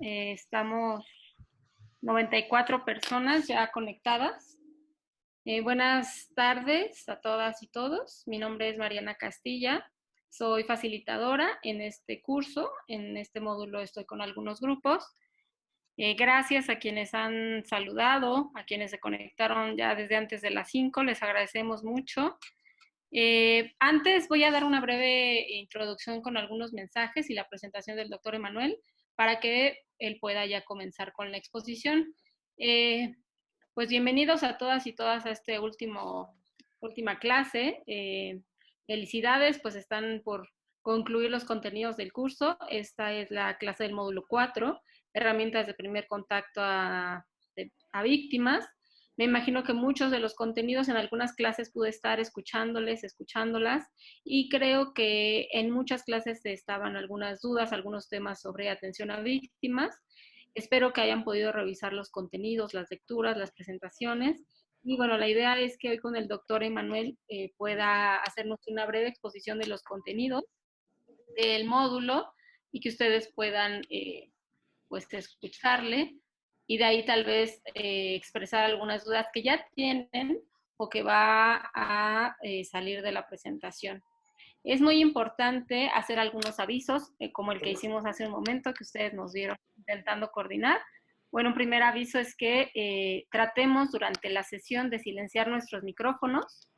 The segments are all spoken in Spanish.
Estamos 94 personas ya conectadas. Buenas tardes a todas y todos. Mi nombre es Mariana Castilla. Soy facilitadora en este curso. En este módulo estoy con algunos grupos. Gracias a quienes han saludado, a quienes se conectaron ya desde antes de las 5. Les agradecemos mucho. Antes voy a dar una breve introducción con algunos mensajes y la presentación del doctor Emanuel para que él pueda ya comenzar con la exposición. Pues bienvenidos a todas y todas a este última clase. Felicidades, pues están por concluir los contenidos del curso. Esta es la clase del módulo 4, herramientas de primer contacto a víctimas. Me imagino que muchos de los contenidos en algunas clases pude estar escuchándolas, y creo que en muchas clases estaban algunas dudas, algunos temas sobre atención a víctimas. Espero que hayan podido revisar los contenidos, las lecturas, las presentaciones. Y bueno, la idea es que hoy con el doctor Emanuel pueda hacernos una breve exposición de los contenidos del módulo y que ustedes puedan pues escucharle, y de ahí tal vez expresar algunas dudas que ya tienen o que va a salir de la presentación. Es muy importante hacer algunos avisos, como el que hicimos hace un momento, que ustedes nos vieron intentando coordinar. Bueno, un primer aviso es que tratemos durante la sesión de silenciar nuestros micrófonos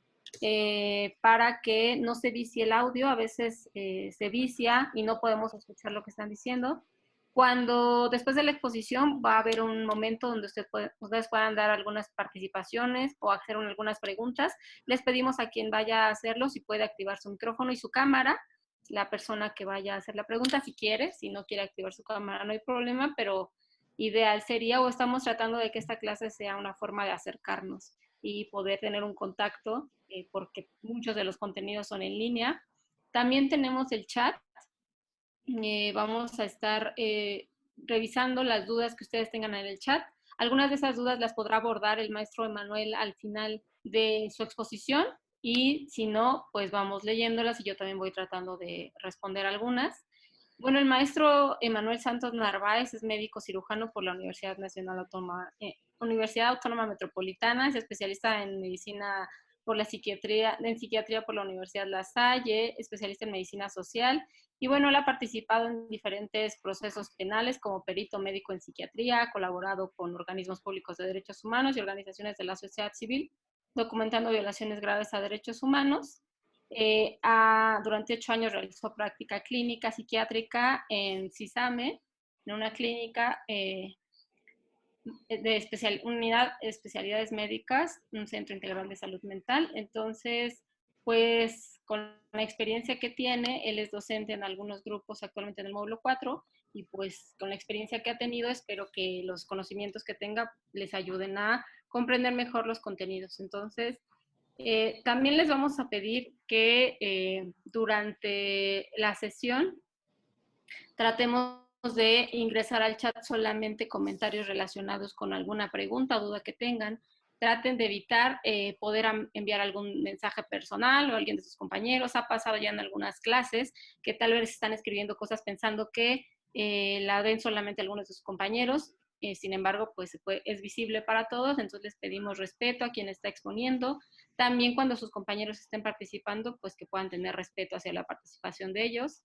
para que no se vicie el audio. A veces se vicia y no podemos escuchar lo que están diciendo. Cuando después de la exposición va a haber un momento donde ustedes puedan dar algunas participaciones o hacer algunas preguntas. Les pedimos a quien vaya a hacerlo si puede activar su micrófono y su cámara. La persona que vaya a hacer la pregunta, si quiere, si no quiere activar su cámara no hay problema, pero ideal sería, o estamos tratando de que esta clase sea una forma de acercarnos y poder tener un contacto, porque muchos de los contenidos son en línea. También tenemos el chat. Vamos a estar revisando las dudas que ustedes tengan en el chat. Algunas de esas dudas las podrá abordar el maestro Emanuel al final de su exposición, y si no, pues vamos leyéndolas y yo también voy tratando de responder algunas. Bueno, el maestro Emanuel Santos Narváez es médico cirujano por la Universidad Autónoma Metropolitana, es especialista en medicina por la psiquiatría, en psiquiatría por la Universidad La Salle, especialista en medicina social. Y bueno, él ha participado en diferentes procesos penales como perito médico en psiquiatría, ha colaborado con organismos públicos de derechos humanos y organizaciones de la sociedad civil, documentando violaciones graves a derechos humanos. Durante 8 años realizó práctica clínica psiquiátrica en CISAME, en una clínica de unidad de especialidades médicas, un centro integral de salud mental. Entonces, pues con la experiencia que tiene, él es docente en algunos grupos actualmente en el módulo 4, y pues con la experiencia que ha tenido, espero que los conocimientos que tenga les ayuden a comprender mejor los contenidos. Entonces, también les vamos a pedir que durante la sesión tratemos de ingresar al chat solamente comentarios relacionados con alguna pregunta o duda que tengan. Traten de evitar poder enviar algún mensaje personal o a alguien de sus compañeros. Ha pasado ya en algunas clases que tal vez están escribiendo cosas pensando que la ven solamente algunos de sus compañeros. Sin embargo, pues es visible para todos, entonces les pedimos respeto a quien está exponiendo. También cuando sus compañeros estén participando, pues que puedan tener respeto hacia la participación de ellos.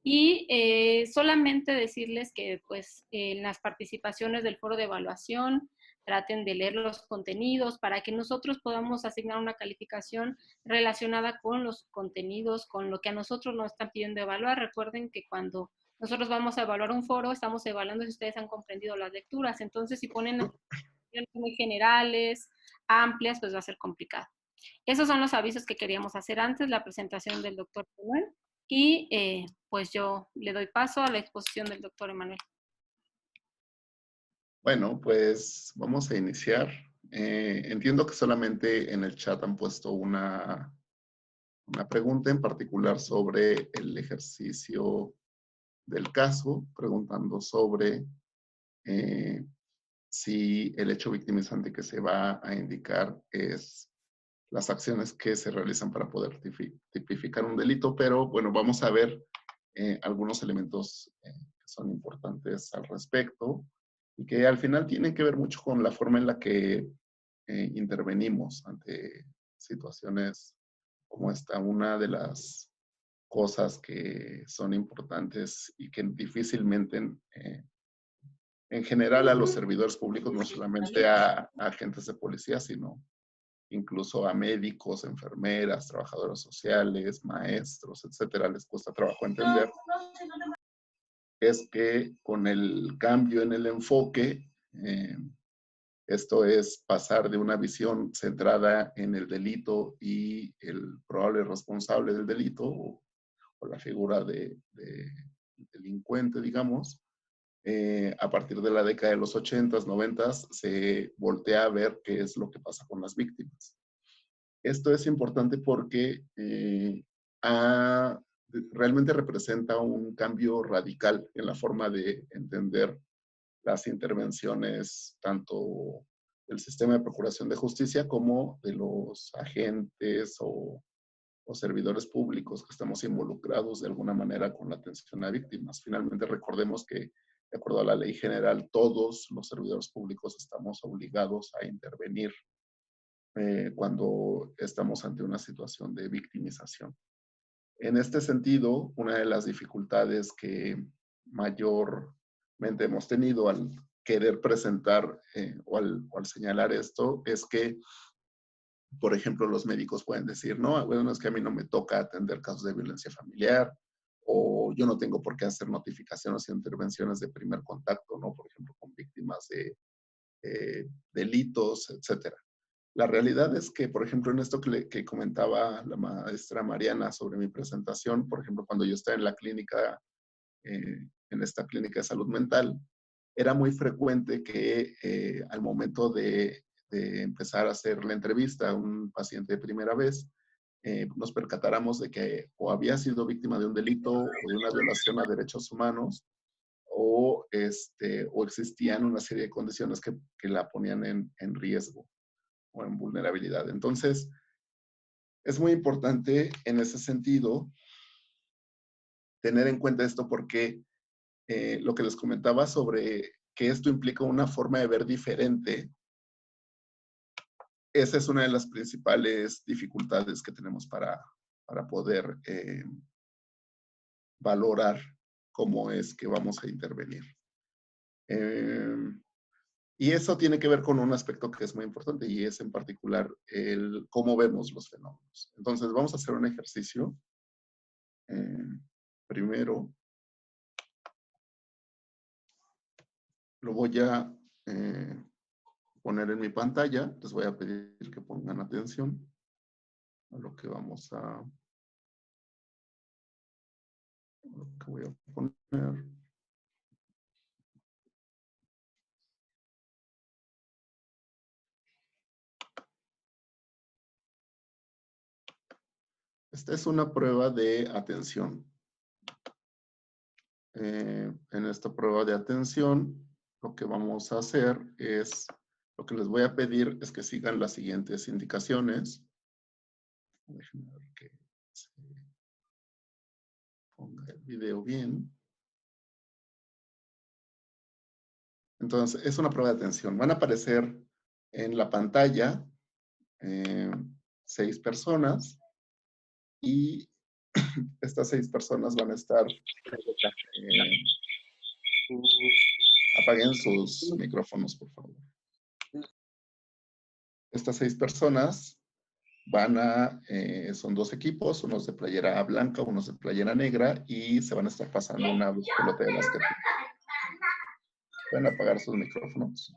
Y solamente decirles que pues en las participaciones del foro de evaluación traten de leer los contenidos para que nosotros podamos asignar una calificación relacionada con los contenidos, con lo que a nosotros nos están pidiendo evaluar. Recuerden que cuando nosotros vamos a evaluar un foro, estamos evaluando si ustedes han comprendido las lecturas. Entonces, si ponen muy generales, amplias, pues va a ser complicado. Esos son los avisos que queríamos hacer antes, la presentación del doctor Manuel, y pues yo le doy paso a la exposición del doctor Emanuel. Bueno, pues vamos a iniciar. Entiendo que solamente en el chat han puesto una pregunta en particular sobre el ejercicio del caso, preguntando sobre si el hecho victimizante que se va a indicar es las acciones que se realizan para poder tipificar un delito, pero bueno, vamos a ver algunos elementos que son importantes al respecto y que al final tienen que ver mucho con la forma en la que intervenimos ante situaciones como esta. Una de las cosas que son importantes y que difícilmente en general a los servidores públicos, no solamente a agentes de policía, sino incluso a médicos, enfermeras, trabajadoras sociales, maestros, etcétera, les cuesta trabajo entender, es que con el cambio en el enfoque, esto es pasar de una visión centrada en el delito y el probable responsable del delito, o la figura de delincuente, digamos, a partir de la década de los 80s, 90s, se voltea a ver qué es lo que pasa con las víctimas. Esto es importante porque realmente representa un cambio radical en la forma de entender las intervenciones tanto del sistema de procuración de justicia como de los agentes o servidores públicos que estamos involucrados de alguna manera con la atención a víctimas. Finalmente, recordemos que, de acuerdo a la ley general, todos los servidores públicos estamos obligados a intervenir cuando estamos ante una situación de victimización. En este sentido, una de las dificultades que mayormente hemos tenido al querer presentar o al señalar esto es que, por ejemplo, los médicos pueden decir, no, bueno, es que a mí no me toca atender casos de violencia familiar, o yo no tengo por qué hacer notificaciones e intervenciones de primer contacto, ¿no? Por ejemplo, con víctimas de delitos, etcétera. La realidad es que, por ejemplo, en esto que comentaba la maestra Mariana sobre mi presentación, por ejemplo, cuando yo estaba en la clínica, en esta clínica de salud mental, era muy frecuente que al momento de empezar a hacer la entrevista a un paciente de primera vez, nos percatáramos de que o había sido víctima de un delito o de una violación a derechos humanos, o existían una serie de condiciones que la ponían en riesgo o en vulnerabilidad. Entonces, es muy importante en ese sentido tener en cuenta esto porque lo que les comentaba sobre que esto implica una forma de ver diferente, esa es una de las principales dificultades que tenemos para poder valorar cómo es que vamos a intervenir. Y eso tiene que ver con un aspecto que es muy importante y es en particular el cómo vemos los fenómenos. Entonces vamos a hacer un ejercicio. Primero, lo voy a poner en mi pantalla. Les voy a pedir que pongan atención a lo que vamos a... lo que voy a poner. Esta es una prueba de atención. En esta prueba de atención, lo que vamos a hacer es, lo que les voy a pedir es que sigan las siguientes indicaciones. Déjenme ver que se ponga el video bien. Entonces, es una prueba de atención. Van a aparecer en la pantalla 6 personas y estas 6 personas van a estar... apaguen sus micrófonos, por favor. Estas 6 personas son 2 equipos, unos de playera blanca, unos de playera negra, y se van a estar pasando una pelota de básquet. Pueden apagar sus micrófonos.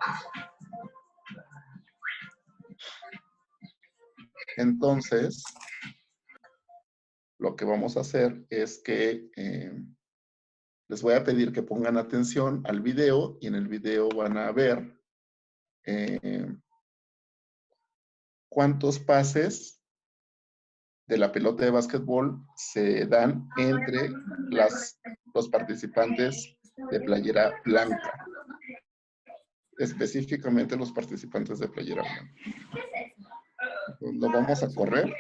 Entonces, lo que vamos a hacer es que les voy a pedir que pongan atención al video, y en el video van a ver cuántos pases de la pelota de básquetbol se dan entre los participantes de playera blanca. Específicamente los participantes de playera blanca. Entonces, lo vamos a correr.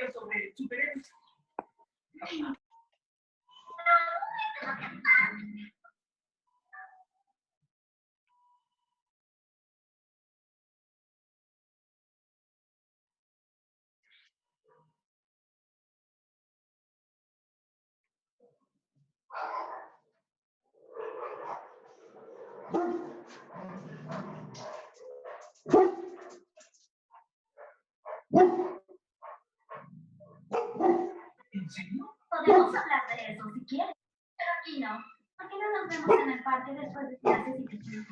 Podemos hablar de eso si quieres, pero aquí no. ¿Por qué no nos vemos en el parque después de clases y te quieres?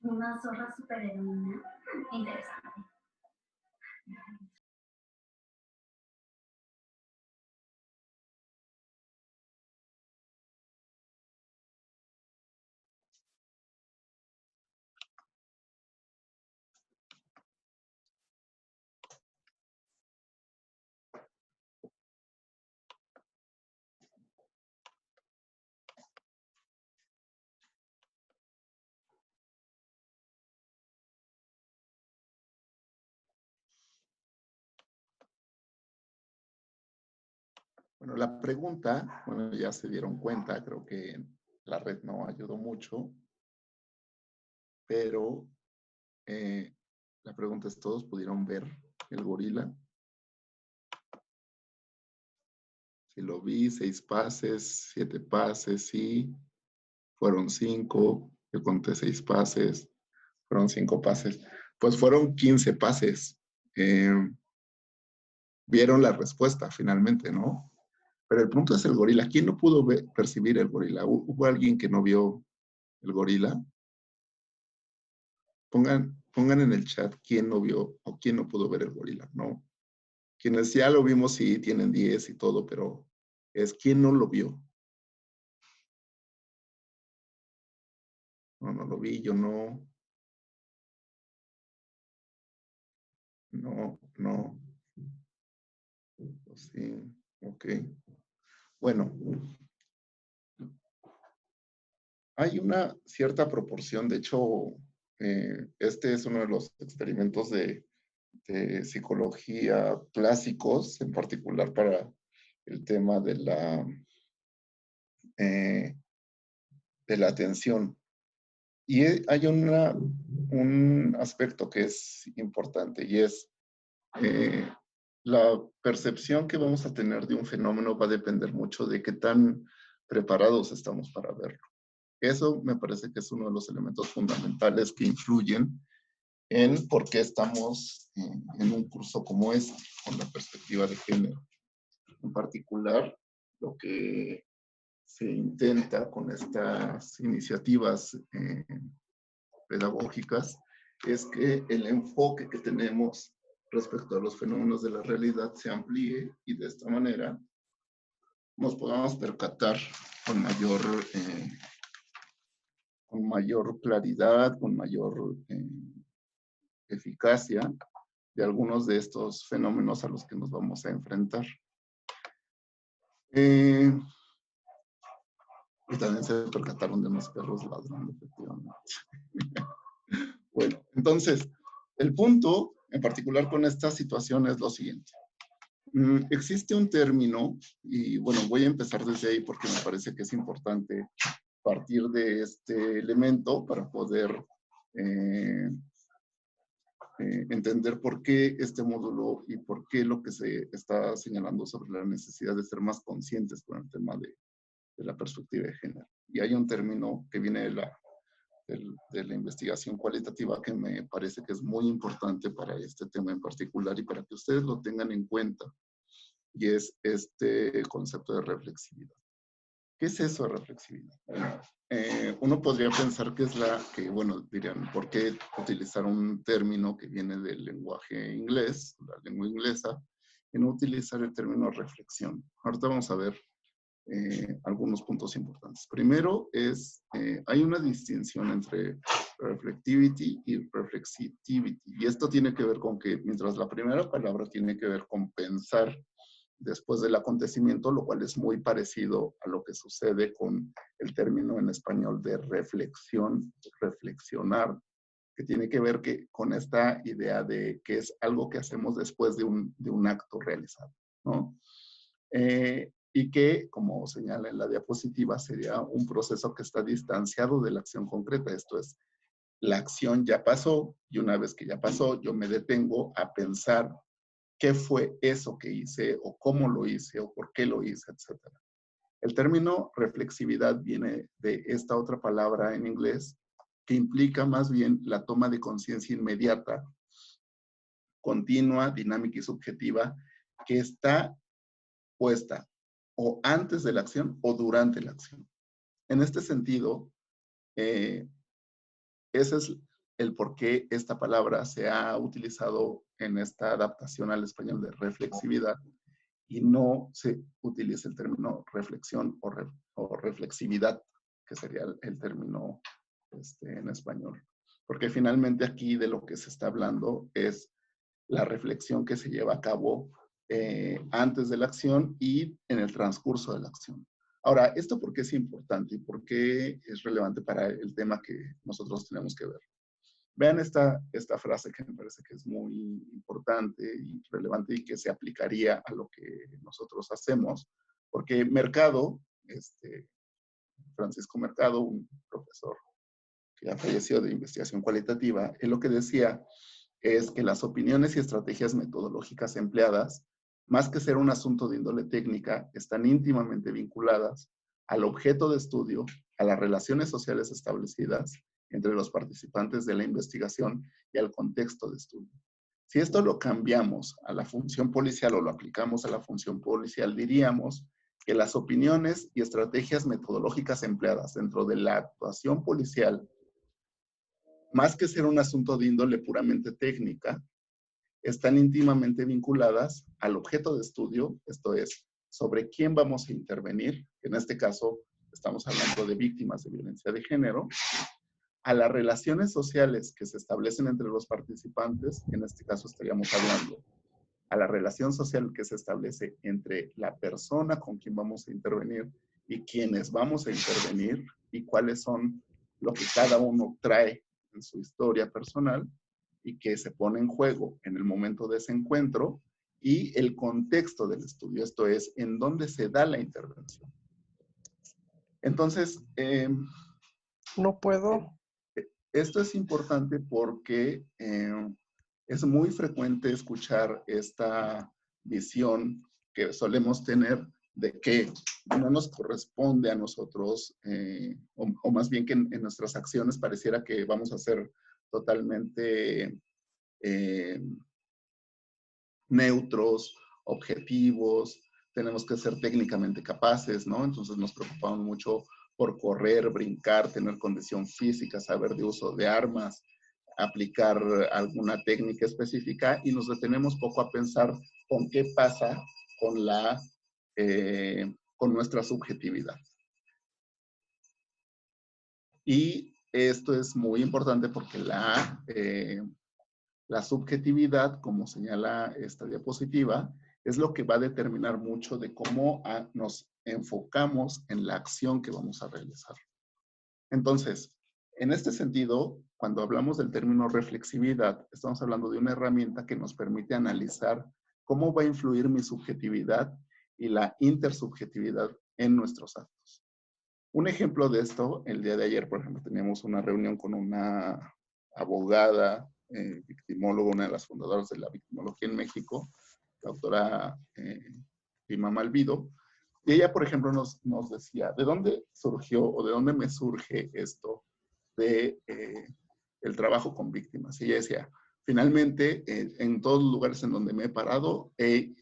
Una zorra superheroína. Interesante. Bueno, la pregunta, bueno, ya se dieron cuenta, creo que la red no ayudó mucho, pero la pregunta es, ¿todos pudieron ver el gorila? Si lo vi, 6 pases, 7 pases, sí. Fueron 5, yo conté 6 pases, fueron 5 pases. Pues fueron 15 pases. Vieron la respuesta finalmente, ¿no? Pero el punto es el gorila. ¿Quién no pudo percibir el gorila? ¿Hubo alguien que no vio el gorila? Pongan en el chat quién no vio o quién no pudo ver el gorila, ¿no? Quienes ya lo vimos, sí, tienen 10 y todo, pero es quién no lo vio. No, no lo vi, yo no. No, no. Sí, ok. Bueno, hay una cierta proporción, de hecho, este es uno de los experimentos de psicología clásicos, en particular para el tema de la atención. Y hay un aspecto que es importante y es la percepción que vamos a tener de un fenómeno va a depender mucho de qué tan preparados estamos para verlo. Eso me parece que es uno de los elementos fundamentales que influyen en por qué estamos en un curso como este, con la perspectiva de género. En particular, lo que se intenta con estas iniciativas pedagógicas es que el enfoque que tenemos respecto a los fenómenos de la realidad se amplíe y de esta manera nos podamos percatar con mayor claridad, con mayor eficacia de algunos de estos fenómenos a los que nos vamos a enfrentar. Y también se percataron de unos perros ladrando, efectivamente. Bueno, entonces, el punto en particular con esta situación es lo siguiente. Existe un término, y bueno, voy a empezar desde ahí porque me parece que es importante partir de este elemento para poder entender por qué este módulo y por qué lo que se está señalando sobre la necesidad de ser más conscientes con el tema de la perspectiva de género. Y hay un término que viene de la investigación cualitativa que me parece que es muy importante para este tema en particular y para que ustedes lo tengan en cuenta, y es este concepto de reflexividad. ¿Qué es eso de reflexividad? Uno podría pensar que bueno, dirían, ¿por qué utilizar un término que viene del lenguaje inglés, la lengua inglesa, y no utilizar el término reflexión? Ahorita vamos a ver algunos puntos importantes. Primero hay una distinción entre reflectivity y reflexivity, y esto tiene que ver con que mientras la primera palabra tiene que ver con pensar después del acontecimiento, lo cual es muy parecido a lo que sucede con el término en español de reflexión, reflexionar, que tiene que ver con esta idea de que es algo que hacemos después de un acto realizado, ¿no? Y que, como señala en la diapositiva, sería un proceso que está distanciado de la acción concreta. Esto es, la acción ya pasó y una vez que ya pasó, yo me detengo a pensar qué fue eso que hice o cómo lo hice o por qué lo hice, etc. El término reflexividad viene de esta otra palabra en inglés que implica más bien la toma de conciencia inmediata, continua, dinámica y subjetiva que está puesta o antes de la acción o durante la acción. En este sentido, ese es el por qué esta palabra se ha utilizado en esta adaptación al español de reflexividad y no se utiliza el término reflexión o reflexividad, que sería el término en español. Porque finalmente aquí de lo que se está hablando es la reflexión que se lleva a cabo antes de la acción y en el transcurso de la acción. Ahora, ¿esto por qué es importante y por qué es relevante para el tema que nosotros tenemos que ver? Vean esta frase que me parece que es muy importante y relevante y que se aplicaría a lo que nosotros hacemos, porque Mercado, Francisco Mercado, un profesor que ha fallecido de investigación cualitativa, él lo que decía es que las opiniones y estrategias metodológicas empleadas, más que ser un asunto de índole técnica, están íntimamente vinculadas al objeto de estudio, a las relaciones sociales establecidas entre los participantes de la investigación y al contexto de estudio. Si esto lo cambiamos a la función policial o lo aplicamos a la función policial, diríamos que las opiniones y estrategias metodológicas empleadas dentro de la actuación policial, más que ser un asunto de índole puramente técnica, están íntimamente vinculadas al objeto de estudio, esto es, sobre quién vamos a intervenir, en este caso estamos hablando de víctimas de violencia de género, a las relaciones sociales que se establecen entre los participantes, en este caso estaríamos hablando a la relación social que se establece entre la persona con quien vamos a intervenir y quienes vamos a intervenir y cuáles son lo que cada uno trae en su historia personal y que se pone en juego en el momento de ese encuentro y el contexto del estudio, esto es, en dónde se da la intervención. Entonces, no puedo. Esto es importante porque es muy frecuente escuchar esta visión que solemos tener de que no nos corresponde a nosotros, o más bien que en nuestras acciones pareciera que vamos a ser totalmente neutros, objetivos, tenemos que ser técnicamente capaces, ¿no? Entonces nos preocupamos mucho por correr, brincar, tener condición física, saber de uso de armas, aplicar alguna técnica específica y nos detenemos poco a pensar con qué pasa con nuestra subjetividad. Y esto es muy importante porque la subjetividad, como señala esta diapositiva, es lo que va a determinar mucho de cómo nos enfocamos en la acción que vamos a realizar. Entonces, en este sentido, cuando hablamos del término reflexividad, estamos hablando de una herramienta que nos permite analizar cómo va a influir mi subjetividad y la intersubjetividad en nuestros actos. Un ejemplo de esto, el día de ayer, por ejemplo, teníamos una reunión con una abogada, victimóloga, una de las fundadoras de la victimología en México, la doctora Lima Malvido, y ella, por ejemplo, nos decía, ¿de dónde surgió o de dónde me surge esto de el trabajo con víctimas? Y ella decía, finalmente, en todos los lugares en donde me he parado, he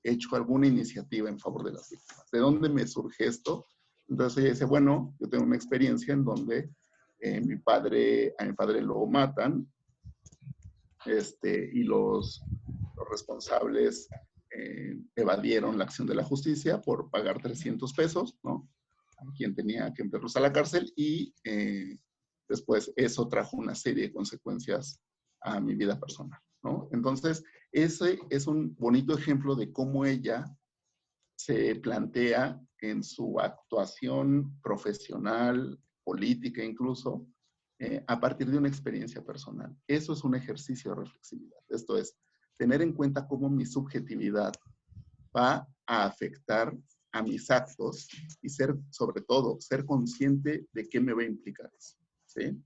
hecho alguna iniciativa en favor de las víctimas. ¿De dónde me surge esto? Entonces ella dice, bueno, yo tengo una experiencia en donde a mi padre lo matan y los responsables evadieron la acción de la justicia por pagar 300 pesos, ¿no? A quien tenía que meterlos a la cárcel y después eso trajo una serie de consecuencias a mi vida personal, ¿no? Entonces, ese es un bonito ejemplo de cómo ella se plantea en su actuación profesional, política incluso, a partir de una experiencia personal. Eso es un ejercicio de reflexividad. Esto es, tener en cuenta cómo mi subjetividad va a afectar a mis actos y sobre todo, ser consciente de qué me va a implicar eso, ¿sí?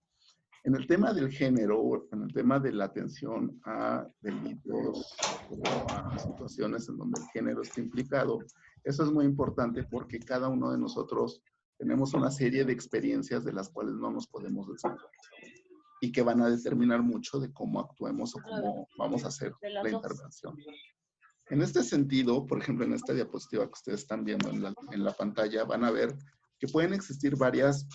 En el tema del género, en el tema de la atención a delitos o a situaciones en donde el género está implicado, eso es muy importante porque cada uno de nosotros tenemos una serie de experiencias de las cuales no nos podemos desligar y que van a determinar mucho de cómo actuemos o cómo vamos a hacer la intervención. En este sentido, por ejemplo, en esta diapositiva que ustedes están viendo en la pantalla, van a ver que pueden existir varias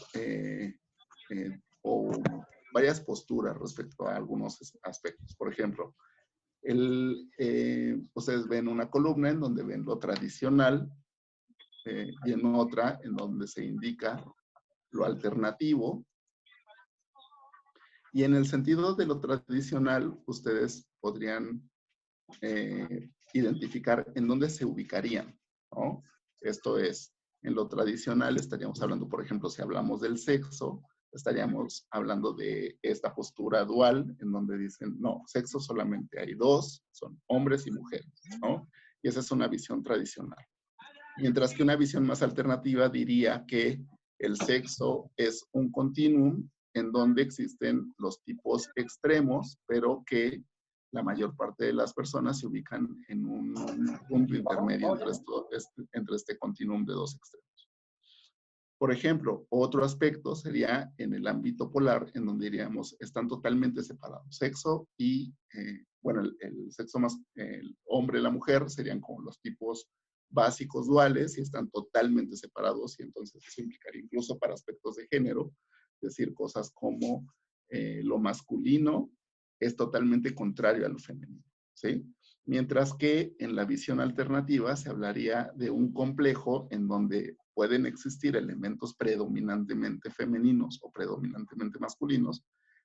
posturas respecto a algunos aspectos. Por ejemplo, ustedes ven una columna en donde ven lo tradicional y en otra en donde se indica lo alternativo. Y en el sentido de lo tradicional, ustedes podrían identificar en dónde se ubicarían, ¿no? Esto es, en lo tradicional estaríamos hablando, por ejemplo, si hablamos del sexo, estaríamos hablando de esta postura dual, en donde dicen, no, sexo solamente hay dos, son hombres y mujeres, ¿no? Y esa es una visión tradicional. Mientras que una visión más alternativa diría que el sexo es un continuum en donde existen los tipos extremos, pero que la mayor parte de las personas se ubican en un punto intermedio entre este continuum de dos extremos. Por ejemplo, otro aspecto sería en el ámbito polar, en donde diríamos, están totalmente separados. Sexo y, bueno, el sexo más, el hombre y la mujer serían como los tipos básicos duales y están totalmente separados y entonces eso implicaría incluso para aspectos de género, decir cosas como lo masculino es totalmente contrario a lo femenino, ¿sí? Mientras que en la visión alternativa se hablaría de un complejo en donde pueden existir elementos predominantemente femeninos o predominantemente masculinos,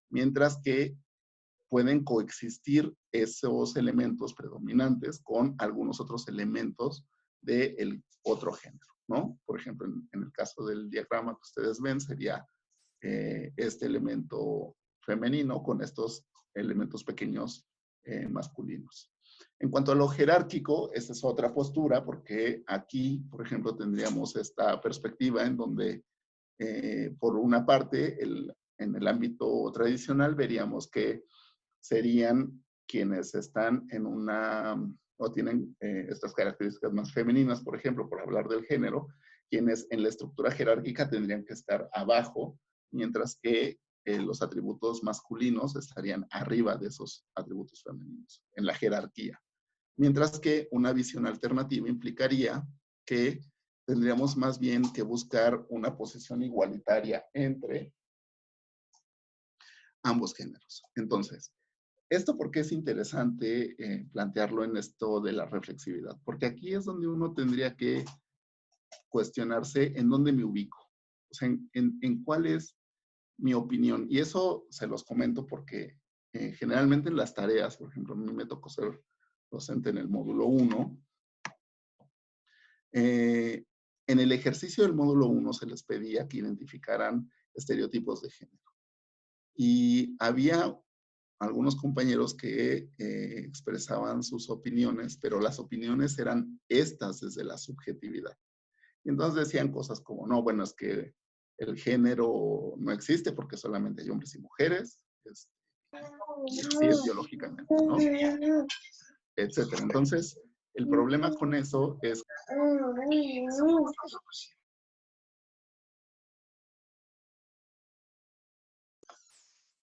mientras que pueden coexistir esos elementos predominantes con algunos otros elementos del otro género, ¿no? Por ejemplo, en el caso del diagrama que ustedes ven, sería este elemento femenino con estos elementos pequeños masculinos. En cuanto a lo jerárquico, esa es otra postura, porque aquí, por ejemplo, tendríamos esta perspectiva en donde, por una parte, en el ámbito tradicional, veríamos que serían quienes están en una, o tienen estas características más femeninas, por ejemplo, por hablar del género, quienes en la estructura jerárquica tendrían que estar abajo, mientras que los atributos masculinos estarían arriba de esos atributos femeninos, en la jerarquía. Mientras que una visión alternativa implicaría que tendríamos más bien que buscar una posición igualitaria entre ambos géneros. Entonces, ¿esto por qué es interesante plantearlo en esto de la reflexividad? Porque aquí es donde uno tendría que cuestionarse en dónde me ubico. O sea, en cuál es mi opinión. Y eso se los comento porque generalmente en las tareas, por ejemplo, a mí me tocó ser docente en el módulo 1. En el ejercicio del módulo 1 se les pedía que identificaran estereotipos de género. Y había algunos compañeros que expresaban sus opiniones, pero las opiniones eran estas desde la subjetividad. Y entonces decían cosas como, no, bueno, es que el género no existe porque solamente hay hombres y mujeres, y así es biológicamente, ¿no? Etcétera. Entonces, el problema con eso es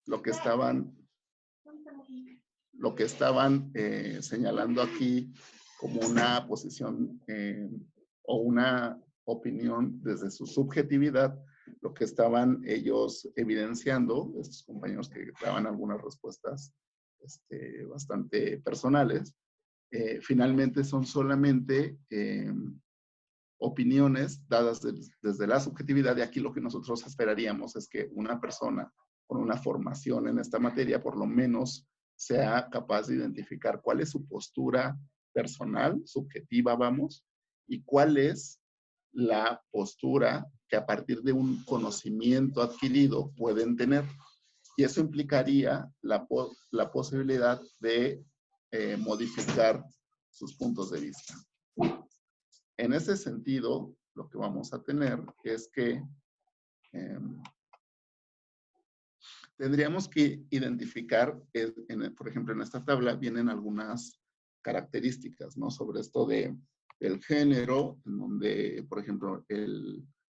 lo que estaban señalando aquí como una posición o una opinión desde su subjetividad, lo que estaban ellos evidenciando, estos compañeros que daban algunas respuestas bastante personales, finalmente son solamente opiniones dadas desde la subjetividad, y aquí lo que nosotros esperaríamos es que una persona con una formación en esta materia por lo menos sea capaz de identificar cuál es su postura personal, subjetiva, vamos, y cuál es la postura que a partir de un conocimiento adquirido pueden tener. Y eso implicaría la posibilidad de modificar sus puntos de vista. En ese sentido, lo que vamos a tener es que tendríamos que identificar, por ejemplo, en esta tabla vienen algunas características, ¿no? Sobre esto del género, en donde, por ejemplo,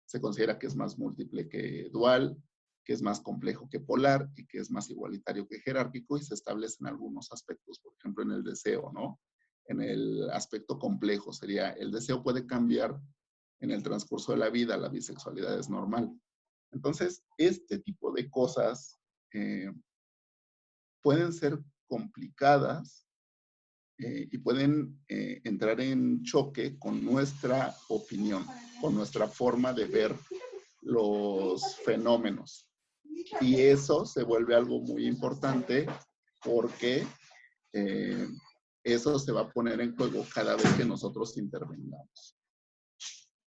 se considera que es más múltiple que dual, que es más complejo que polar y que es más igualitario que jerárquico, y se establecen algunos aspectos, por ejemplo, en el deseo, ¿no? En el aspecto complejo sería, el deseo puede cambiar en el transcurso de la vida, la bisexualidad es normal. Entonces, este tipo de cosas pueden ser complicadas y pueden entrar en choque con nuestra opinión, con nuestra forma de ver los fenómenos. Y eso se vuelve algo muy importante porque eso se va a poner en juego cada vez que nosotros intervengamos.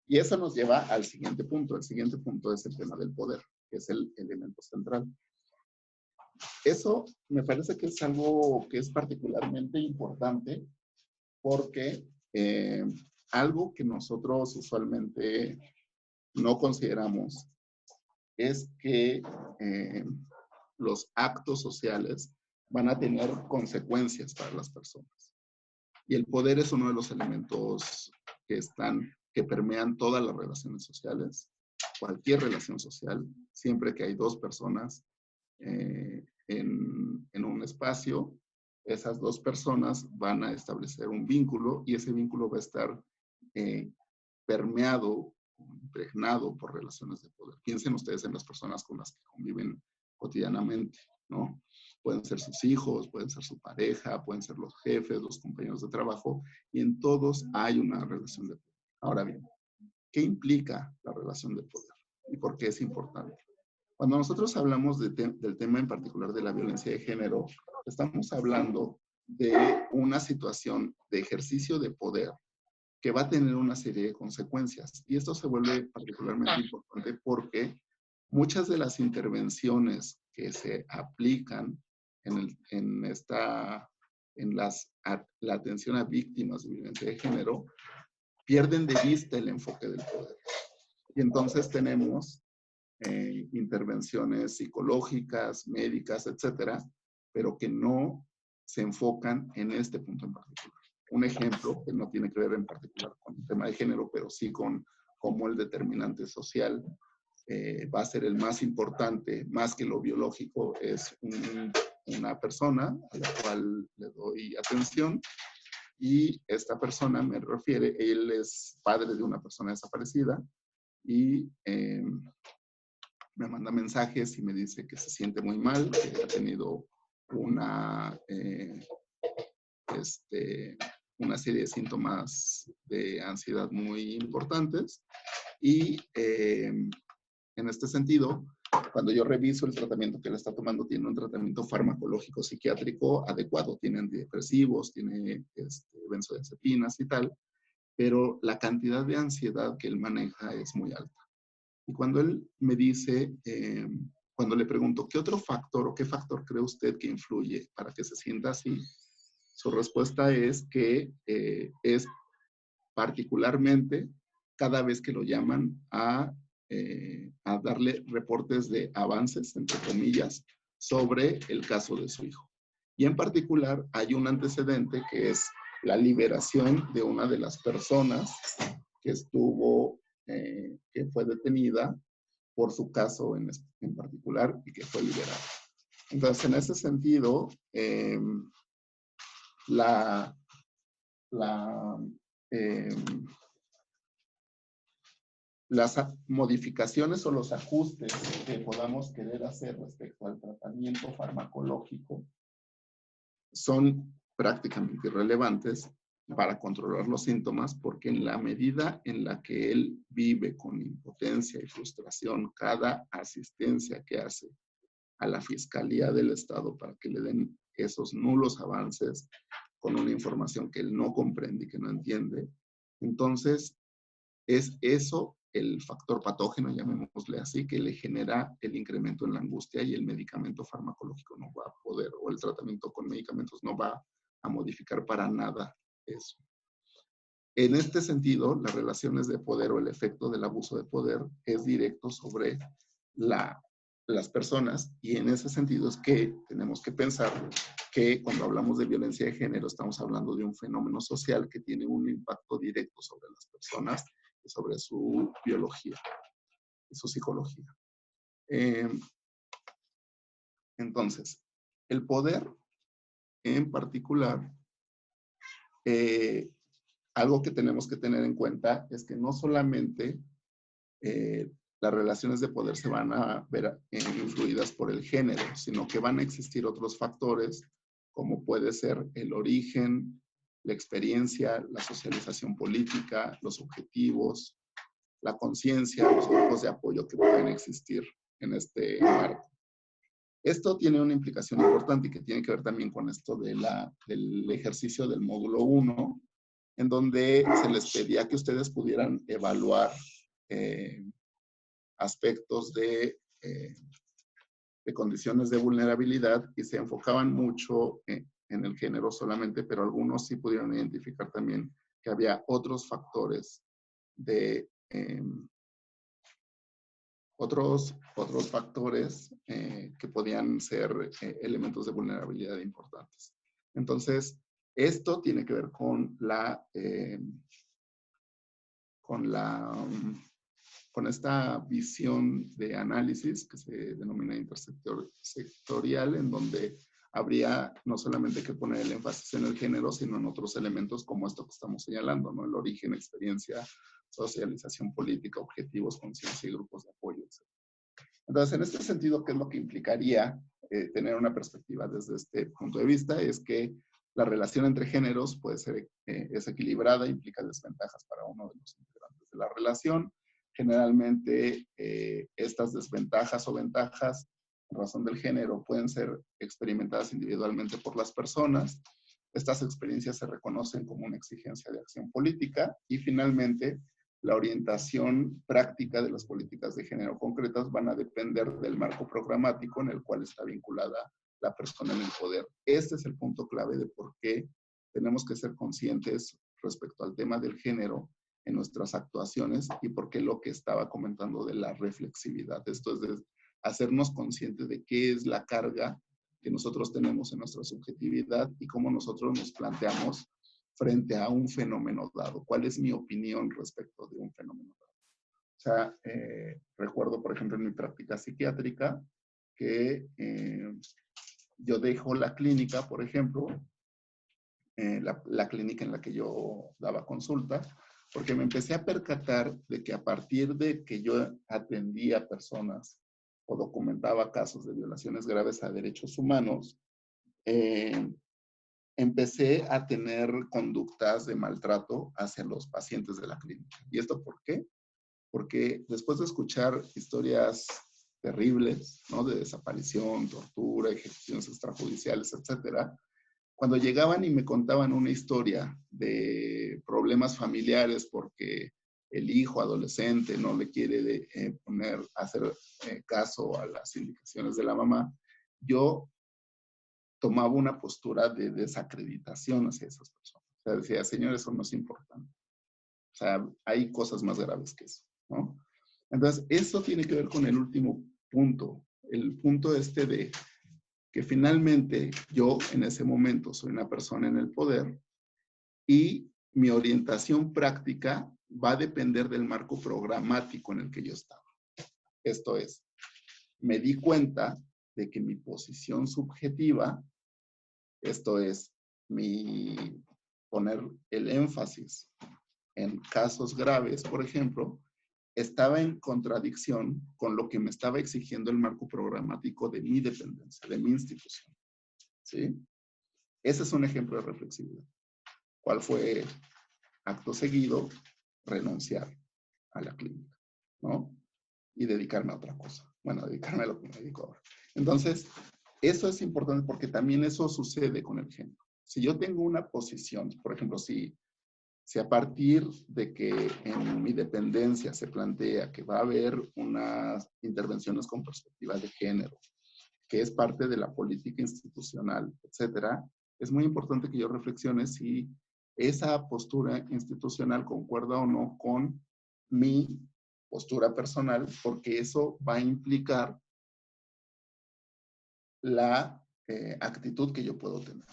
Y eso nos lleva al siguiente punto. El siguiente punto es el tema del poder, que es el elemento central. Eso me parece que es algo que es particularmente importante porque algo que nosotros usualmente no consideramos es que los actos sociales van a tener consecuencias para las personas. Y el poder es uno de los elementos que permean todas las relaciones sociales. Cualquier relación social, siempre que hay dos personas en un espacio, esas dos personas van a establecer un vínculo y ese vínculo va a estar permeado, impregnado por relaciones de poder. Piensen ustedes en las personas con las que conviven cotidianamente, ¿no? Pueden ser sus hijos, pueden ser su pareja, pueden ser los jefes, los compañeros de trabajo, y en todos hay una relación de poder. Ahora bien, ¿qué implica la relación de poder? ¿Y por qué es importante? Cuando nosotros hablamos del tema en particular de la violencia de género, estamos hablando de una situación de ejercicio de poder que va a tener una serie de consecuencias. Y esto se vuelve particularmente importante porque muchas de las intervenciones que se aplican la atención a víctimas de violencia de género pierden de vista el enfoque del poder. Y entonces tenemos intervenciones psicológicas, médicas, etcétera, pero que no se enfocan en este punto en particular. Un ejemplo que no tiene que ver en particular con el tema de género, pero sí con cómo el determinante social va a ser el más importante, más que lo biológico, es una persona a la cual le doy atención y esta persona me refiere, él es padre de una persona desaparecida y me manda mensajes y me dice que se siente muy mal, que ha tenido una serie de síntomas de ansiedad muy importantes y en este sentido, cuando yo reviso el tratamiento que él está tomando, tiene un tratamiento farmacológico psiquiátrico adecuado, tiene antidepresivos, tiene benzodiazepinas y tal, pero la cantidad de ansiedad que él maneja es muy alta. Y cuando él me dice, cuando le pregunto, ¿qué otro factor o qué factor cree usted que influye para que se sienta así? Su respuesta es que es particularmente cada vez que lo llaman a darle reportes de avances, entre comillas, sobre el caso de su hijo. Y en particular hay un antecedente que es la liberación de una de las personas que fue detenida por su caso en particular y que fue liberada. Entonces, en ese sentido, las modificaciones o los ajustes que podamos querer hacer respecto al tratamiento farmacológico son prácticamente irrelevantes para controlar los síntomas, porque en la medida en la que él vive con impotencia y frustración, cada asistencia que hace a la Fiscalía del Estado para que le den esos nulos avances con una información que él no comprende y que no entiende, entonces es eso el factor patógeno, llamémosle así, que le genera el incremento en la angustia, y el medicamento farmacológico no va a poder, o el tratamiento con medicamentos no va a modificar para nada eso. En este sentido, las relaciones de poder o el efecto del abuso de poder es directo sobre las personas, y en ese sentido es que tenemos que pensar que cuando hablamos de violencia de género estamos hablando de un fenómeno social que tiene un impacto directo sobre las personas y sobre su biología y su psicología. Entonces, el poder en particular, algo que tenemos que tener en cuenta es que no solamente las relaciones de poder se van a ver influidas por el género, sino que van a existir otros factores, como puede ser el origen, la experiencia, la socialización política, los objetivos, la conciencia, los grupos de apoyo que pueden existir en este marco. Esto tiene una implicación importante y que tiene que ver también con esto del ejercicio del módulo 1, en donde se les pedía que ustedes pudieran evaluar aspectos de condiciones de vulnerabilidad, y se enfocaban mucho en el género solamente, pero algunos sí pudieron identificar también que había otros factores de otros factores que podían ser elementos de vulnerabilidad importantes. Entonces, esto tiene que ver con con esta visión de análisis que se denomina intersectorial, en donde habría no solamente que poner el énfasis en el género, sino en otros elementos como esto que estamos señalando, ¿no? El origen, experiencia, socialización política, objetivos, conciencia y grupos de apoyo, etc. Entonces, en este sentido, ¿qué es lo que implicaría tener una perspectiva desde este punto de vista? Es que la relación entre géneros puede ser es equilibrada, implica desventajas para uno de los integrantes de la relación. Generalmente, estas desventajas o ventajas en razón del género pueden ser experimentadas individualmente por las personas. Estas experiencias se reconocen como una exigencia de acción política, y finalmente, la orientación práctica de las políticas de género concretas van a depender del marco programático en el cual está vinculada la persona en el poder. Este es el punto clave de por qué tenemos que ser conscientes respecto al tema del género en nuestras actuaciones, y por qué lo que estaba comentando de la reflexividad. Esto es de hacernos conscientes de qué es la carga que nosotros tenemos en nuestra subjetividad y cómo nosotros nos planteamos frente a un fenómeno dado. ¿Cuál es mi opinión respecto de un fenómeno dado? O sea, recuerdo, por ejemplo, en mi práctica psiquiátrica, que yo dejo la clínica, por ejemplo, la clínica en la que yo daba consulta, porque me empecé a percatar de que a partir de que yo atendía a personas o documentaba casos de violaciones graves a derechos humanos, empecé a tener conductas de maltrato hacia los pacientes de la clínica. ¿Y esto por qué? Porque después de escuchar historias terribles, ¿no? De desaparición, tortura, ejecuciones extrajudiciales, etcétera, cuando llegaban y me contaban una historia de problemas familiares porque el hijo adolescente no le quiere hacer caso a las indicaciones de la mamá, yo tomaba una postura de desacreditación hacia esas personas. O sea, decía, señor, eso no es importante. O sea, hay cosas más graves que eso, ¿no? Entonces, eso tiene que ver con el último punto, el punto de que finalmente yo en ese momento soy una persona en el poder, y mi orientación práctica va a depender del marco programático en el que yo estaba. Esto es, me di cuenta de que mi posición subjetiva, esto es, poner el énfasis en casos graves, por ejemplo, estaba en contradicción con lo que me estaba exigiendo el marco programático de mi dependencia, de mi institución. ¿Sí? Ese es un ejemplo de reflexividad. ¿Cuál fue acto seguido? Renunciar a la clínica, ¿no? Y dedicarme a otra cosa. Bueno, dedicarme a lo que me dedico ahora. Entonces, eso es importante porque también eso sucede con el género. Si yo tengo una posición, por ejemplo, si Si a partir de que en mi dependencia se plantea que va a haber unas intervenciones con perspectiva de género, que es parte de la política institucional, etcétera, es muy importante que yo reflexione si esa postura institucional concuerda o no con mi postura personal, porque eso va a implicar la actitud que yo puedo tener.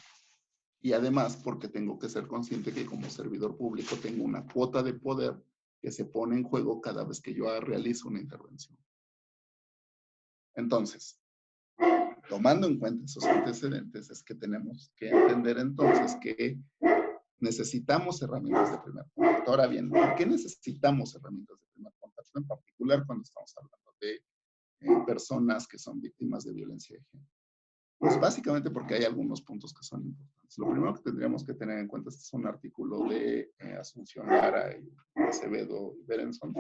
Y además, porque tengo que ser consciente que como servidor público tengo una cuota de poder que se pone en juego cada vez que yo realizo una intervención. Entonces, tomando en cuenta esos antecedentes, es que tenemos que entender entonces que necesitamos herramientas de primer contacto. Ahora bien, ¿por qué necesitamos herramientas de primer contacto? En particular cuando estamos hablando de personas que son víctimas de violencia de género. Pues básicamente porque hay algunos puntos que son importantes. Lo primero que tendríamos que tener en cuenta es un artículo de Asunción Lara y Acevedo y Berenson,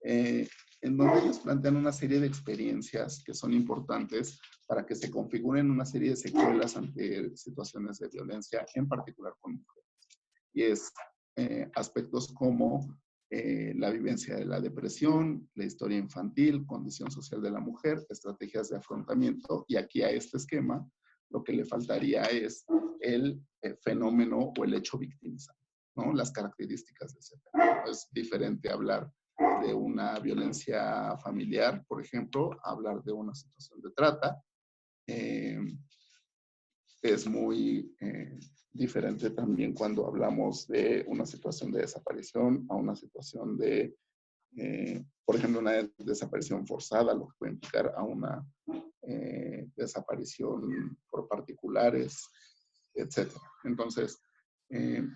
en donde ellos plantean una serie de experiencias que son importantes para que se configuren una serie de secuelas ante situaciones de violencia, en particular con mujeres. Y es aspectos como la vivencia de la depresión, la historia infantil, condición social de la mujer, estrategias de afrontamiento, y aquí a este esquema lo que le faltaría es el fenómeno o el hecho victimizante, ¿no? Las características de ese fenómeno. Es diferente hablar de una violencia familiar, por ejemplo, a hablar de una situación de trata. Es muy diferente también cuando hablamos de una situación de desaparición a una situación de, por ejemplo, una desaparición forzada, lo que puede implicar a una desaparición por particulares, etc. Entonces,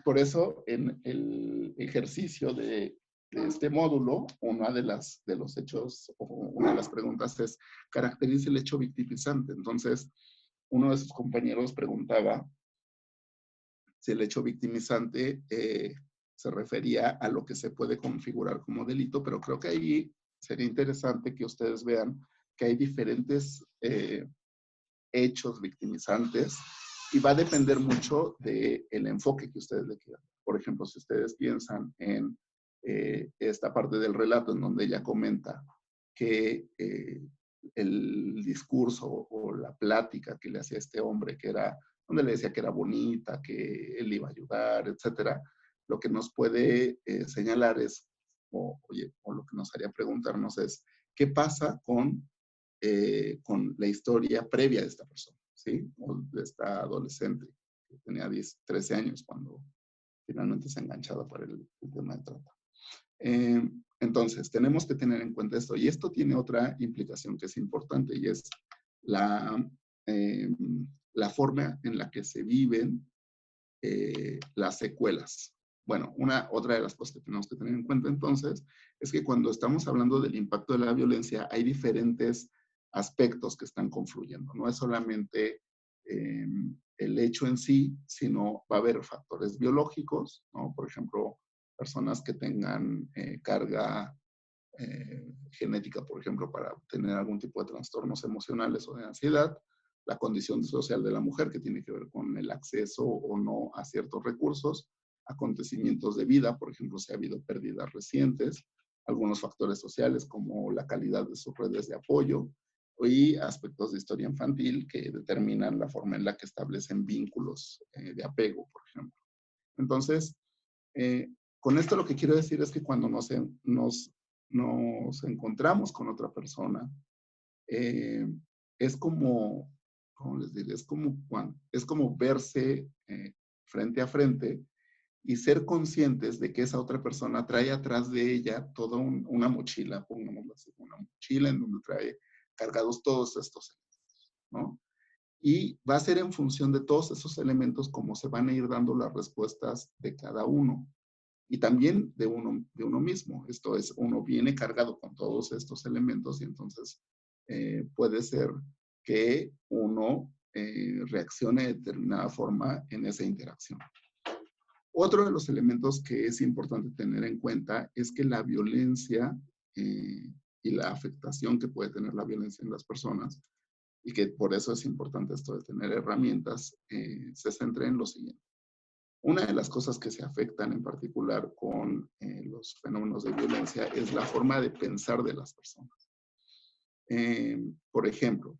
por eso en el ejercicio de este módulo, una de los hechos, o una de las preguntas es, caracteriza el hecho victimizante. Entonces, uno de sus compañeros preguntaba si el hecho victimizante se refería a lo que se puede configurar como delito, pero creo que ahí sería interesante que ustedes vean que hay diferentes hechos victimizantes y va a depender mucho del enfoque que ustedes le quieran. Por ejemplo, si ustedes piensan en esta parte del relato en donde ella comenta que el discurso o la plática que le hacía este hombre, que era, donde le decía que era bonita, que él iba a ayudar, etcétera, lo que nos puede señalar es, oye, o lo que nos haría preguntarnos es, ¿qué pasa con la historia previa de esta persona, ¿sí? O de esta adolescente que tenía 13 años cuando finalmente se ha enganchado para el tema de trata. Entonces, tenemos que tener en cuenta esto. Y esto tiene otra implicación que es importante y es la forma en la que se viven las secuelas. Bueno, otra de las cosas que tenemos que tener en cuenta entonces es que cuando estamos hablando del impacto de la violencia hay diferentes aspectos que están confluyendo. No es solamente el hecho en sí, sino va a haber factores biológicos, ¿no? Por ejemplo, personas que tengan carga genética, por ejemplo, para tener algún tipo de trastornos emocionales o de ansiedad, la condición social de la mujer, que tiene que ver con el acceso o no a ciertos recursos, acontecimientos de vida, por ejemplo, si ha habido pérdidas recientes, algunos factores sociales como la calidad de sus redes de apoyo y aspectos de historia infantil que determinan la forma en la que establecen vínculos de apego, por ejemplo. Entonces, con esto lo que quiero decir es que cuando nos encontramos con otra persona, es como, ¿cómo les diré? Es como verse frente a frente y ser conscientes de que esa otra persona trae atrás de ella toda una mochila, pongámoslo así, una mochila en donde trae cargados todos estos elementos, ¿no? Y va a ser en función de todos esos elementos como se van a ir dando las respuestas de cada uno. Y también de uno mismo. Esto es, uno viene cargado con todos estos elementos y entonces puede ser que uno reaccione de determinada forma en esa interacción. Otro de los elementos que es importante tener en cuenta es que la violencia y la afectación que puede tener la violencia en las personas, y que por eso es importante esto de tener herramientas, se centra en lo siguiente. Una de las cosas que se afectan en particular con los fenómenos de violencia es la forma de pensar de las personas. Por ejemplo,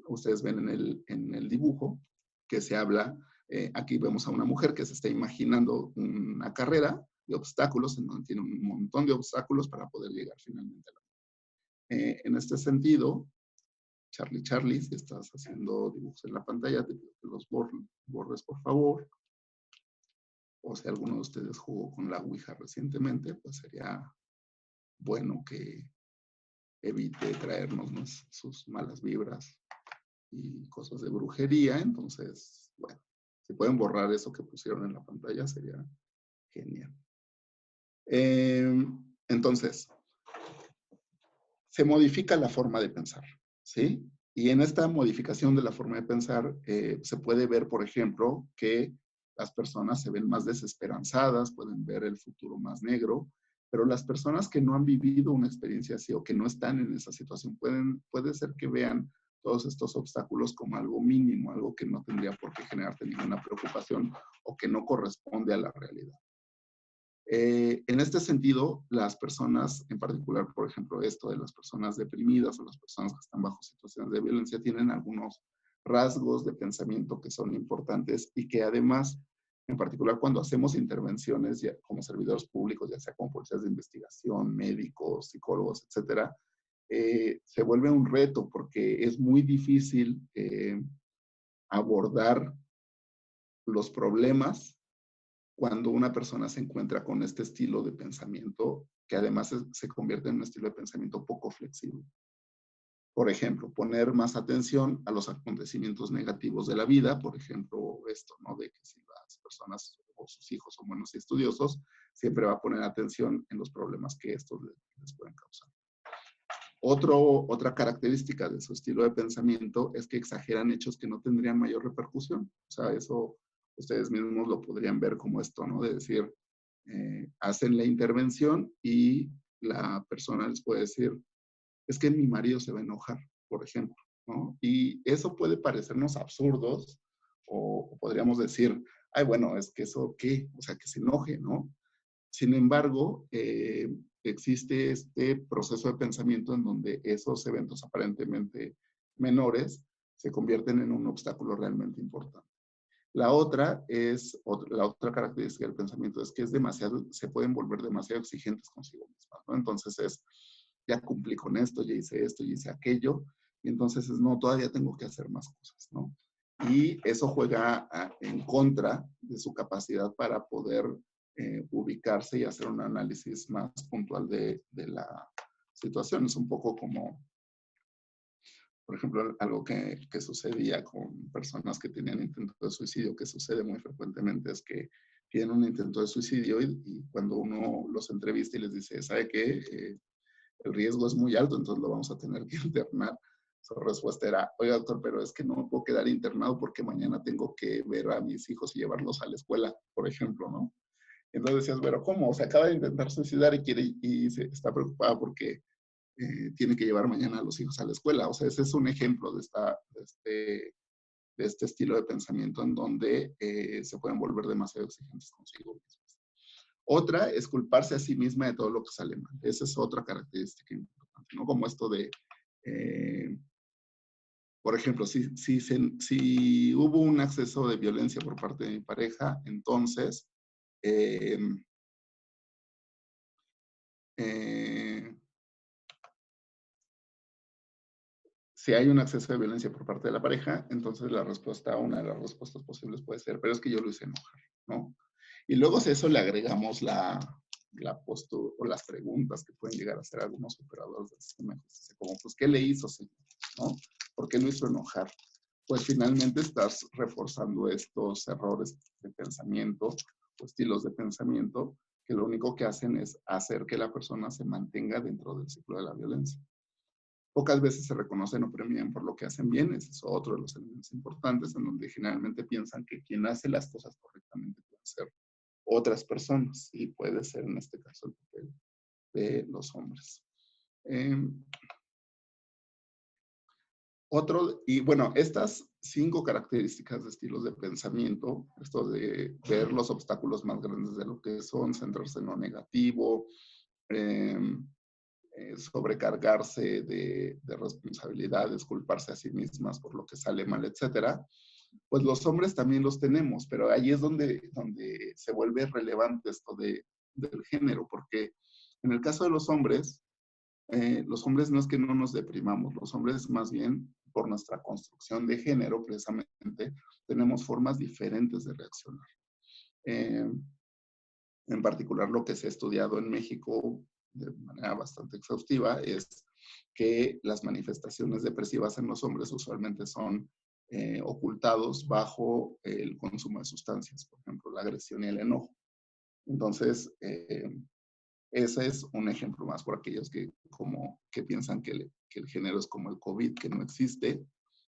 ustedes ven en el dibujo que se habla, aquí vemos a una mujer que se está imaginando una carrera de obstáculos, en donde tiene un montón de obstáculos para poder llegar finalmente a la meta. En este sentido, Charlie, si estás haciendo dibujos en la pantalla, te pido que los borres, por favor. O si alguno de ustedes jugó con la Ouija recientemente, pues sería bueno que evite traernos sus malas vibras y cosas de brujería. Entonces, bueno, si pueden borrar eso que pusieron en la pantalla, sería genial. Entonces, se modifica la forma de pensar, ¿sí? Y en esta modificación de la forma de pensar, se puede ver, por ejemplo, que las personas se ven más desesperanzadas, pueden ver el futuro más negro, pero las personas que no han vivido una experiencia así o que no están en esa situación, puede ser que vean todos estos obstáculos como algo mínimo, algo que no tendría por qué generarte ninguna preocupación o que no corresponde a la realidad. En este sentido, las personas, en particular, por ejemplo, esto de las personas deprimidas o las personas que están bajo situaciones de violencia, tienen algunos rasgos de pensamiento que son importantes y que además, en particular cuando hacemos intervenciones ya como servidores públicos, ya sea como policías de investigación, médicos, psicólogos, etcétera, se vuelve un reto porque es muy difícil abordar los problemas cuando una persona se encuentra con este estilo de pensamiento, que además se convierte en un estilo de pensamiento poco flexible. Por ejemplo, poner más atención a los acontecimientos negativos de la vida, por ejemplo, esto, ¿no? De que si las personas o sus hijos son buenos y estudiosos, siempre va a poner atención en los problemas que estos les pueden causar. Otra característica de su estilo de pensamiento es que exageran hechos que no tendrían mayor repercusión. O sea, eso ustedes mismos lo podrían ver como esto, ¿no? De decir, hacen la intervención y la persona les puede decir, es que mi marido se va a enojar, por ejemplo, ¿no? Y eso puede parecernos absurdos o podríamos decir, ay, bueno, es que eso, ¿qué? O sea, que se enoje, ¿no? Sin embargo, existe este proceso de pensamiento en donde esos eventos aparentemente menores se convierten en un obstáculo realmente importante. La otra característica del pensamiento es que se pueden volver demasiado exigentes consigo mismas, ¿no? Entonces ya cumplí con esto, ya hice aquello, y entonces no, todavía tengo que hacer más cosas, ¿no? Y eso juega en contra de su capacidad para poder ubicarse y hacer un análisis más puntual de la situación. Es un poco como, por ejemplo, algo que sucedía con personas que tenían intento de suicidio, que sucede muy frecuentemente, es que tienen un intento de suicidio y cuando uno los entrevista y les dice, ¿sabe qué? El riesgo es muy alto, entonces lo vamos a tener que internar. Su respuesta era, oiga, doctor, pero es que no me puedo quedar internado porque mañana tengo que ver a mis hijos y llevarlos a la escuela, por ejemplo, ¿no? Entonces decías, pero ¿cómo? Se acaba de intentar suicidar y está preocupada porque tiene que llevar mañana a los hijos a la escuela. O sea, ese es un ejemplo de este estilo de pensamiento en donde se pueden volver demasiado exigentes consigo mismos. Otra es culparse a sí misma de todo lo que sale mal. Esa es otra característica importante, ¿no? Como esto de, por ejemplo, si hubo un acceso de violencia por parte de mi pareja, entonces si hay un acceso de violencia por parte de la pareja, entonces una de las respuestas posibles puede ser, pero es que yo lo hice enojar, ¿no? Y luego si a eso le agregamos la postura o las preguntas que pueden llegar a hacer algunos operadores del sistema de justicia, como, pues, ¿qué le hizo, señor? ¿No? ¿Por qué lo hizo enojar? Pues finalmente estás reforzando estos errores de pensamiento o estilos de pensamiento que lo único que hacen es hacer que la persona se mantenga dentro del ciclo de la violencia. Pocas veces se reconocen o premian por lo que hacen bien. Ese es otro de los elementos importantes en donde generalmente piensan que quien hace las cosas correctamente pueden ser otras personas y puede ser en este caso el papel de los hombres. Y bueno, estas 5 características de estilos de pensamiento, esto de ver los obstáculos más grandes de lo que son, centrarse en lo negativo, sobrecargarse de responsabilidades, culparse a sí mismas por lo que sale mal, etcétera. Pues los hombres también los tenemos, pero ahí es donde se vuelve relevante esto del género, porque en el caso de los hombres no es que no nos deprimamos, los hombres más bien por nuestra construcción de género, precisamente, tenemos formas diferentes de reaccionar. En particular, lo que se ha estudiado en México de manera bastante exhaustiva es que las manifestaciones depresivas en los hombres usualmente son ocultados bajo el consumo de sustancias, por ejemplo, la agresión y el enojo. Entonces, ese es un ejemplo más por aquellos que piensan que el género es como el COVID, que no existe.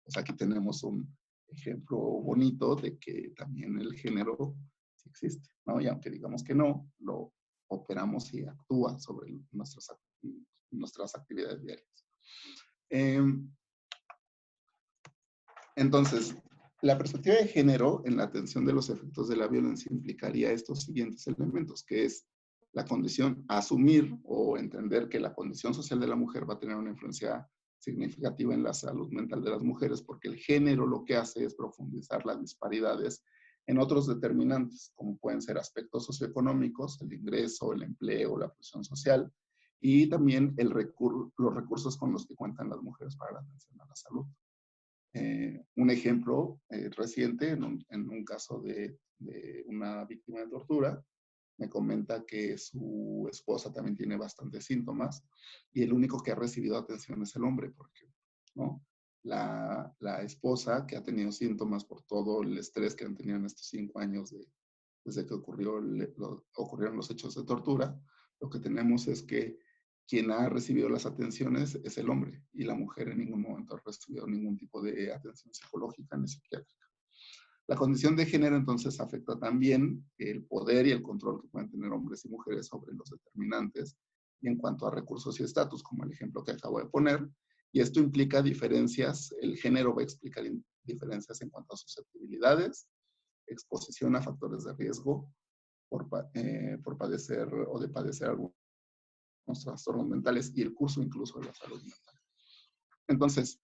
Pues aquí tenemos un ejemplo bonito de que también el género sí existe, ¿no? Y aunque digamos que no, lo operamos y actúa sobre nuestras actividades diarias. Entonces, la perspectiva de género en la atención de los efectos de la violencia implicaría estos siguientes elementos, que es la condición, asumir o entender que la condición social de la mujer va a tener una influencia significativa en la salud mental de las mujeres, porque el género lo que hace es profundizar las disparidades en otros determinantes, como pueden ser aspectos socioeconómicos, el ingreso, el empleo, la posición social, y también los recursos con los que cuentan las mujeres para la atención a la salud. Un ejemplo reciente, en un caso de una víctima de tortura, me comenta que su esposa también tiene bastantes síntomas y el único que ha recibido atención es el hombre, porque ¿no? La esposa que ha tenido síntomas por todo el estrés que han tenido en estos 5 años desde que ocurrieron los hechos de tortura, lo que tenemos es que quien ha recibido las atenciones es el hombre y la mujer en ningún momento ha recibido ningún tipo de atención psicológica ni psiquiátrica. La condición de género entonces afecta también el poder y el control que pueden tener hombres y mujeres sobre los determinantes y en cuanto a recursos y estatus, como el ejemplo que acabo de poner. Y esto implica diferencias, el género va a explicar diferencias en cuanto a susceptibilidades, exposición a factores de riesgo por padecer o de padecer algunos trastornos mentales y el curso incluso de la salud mental. Entonces,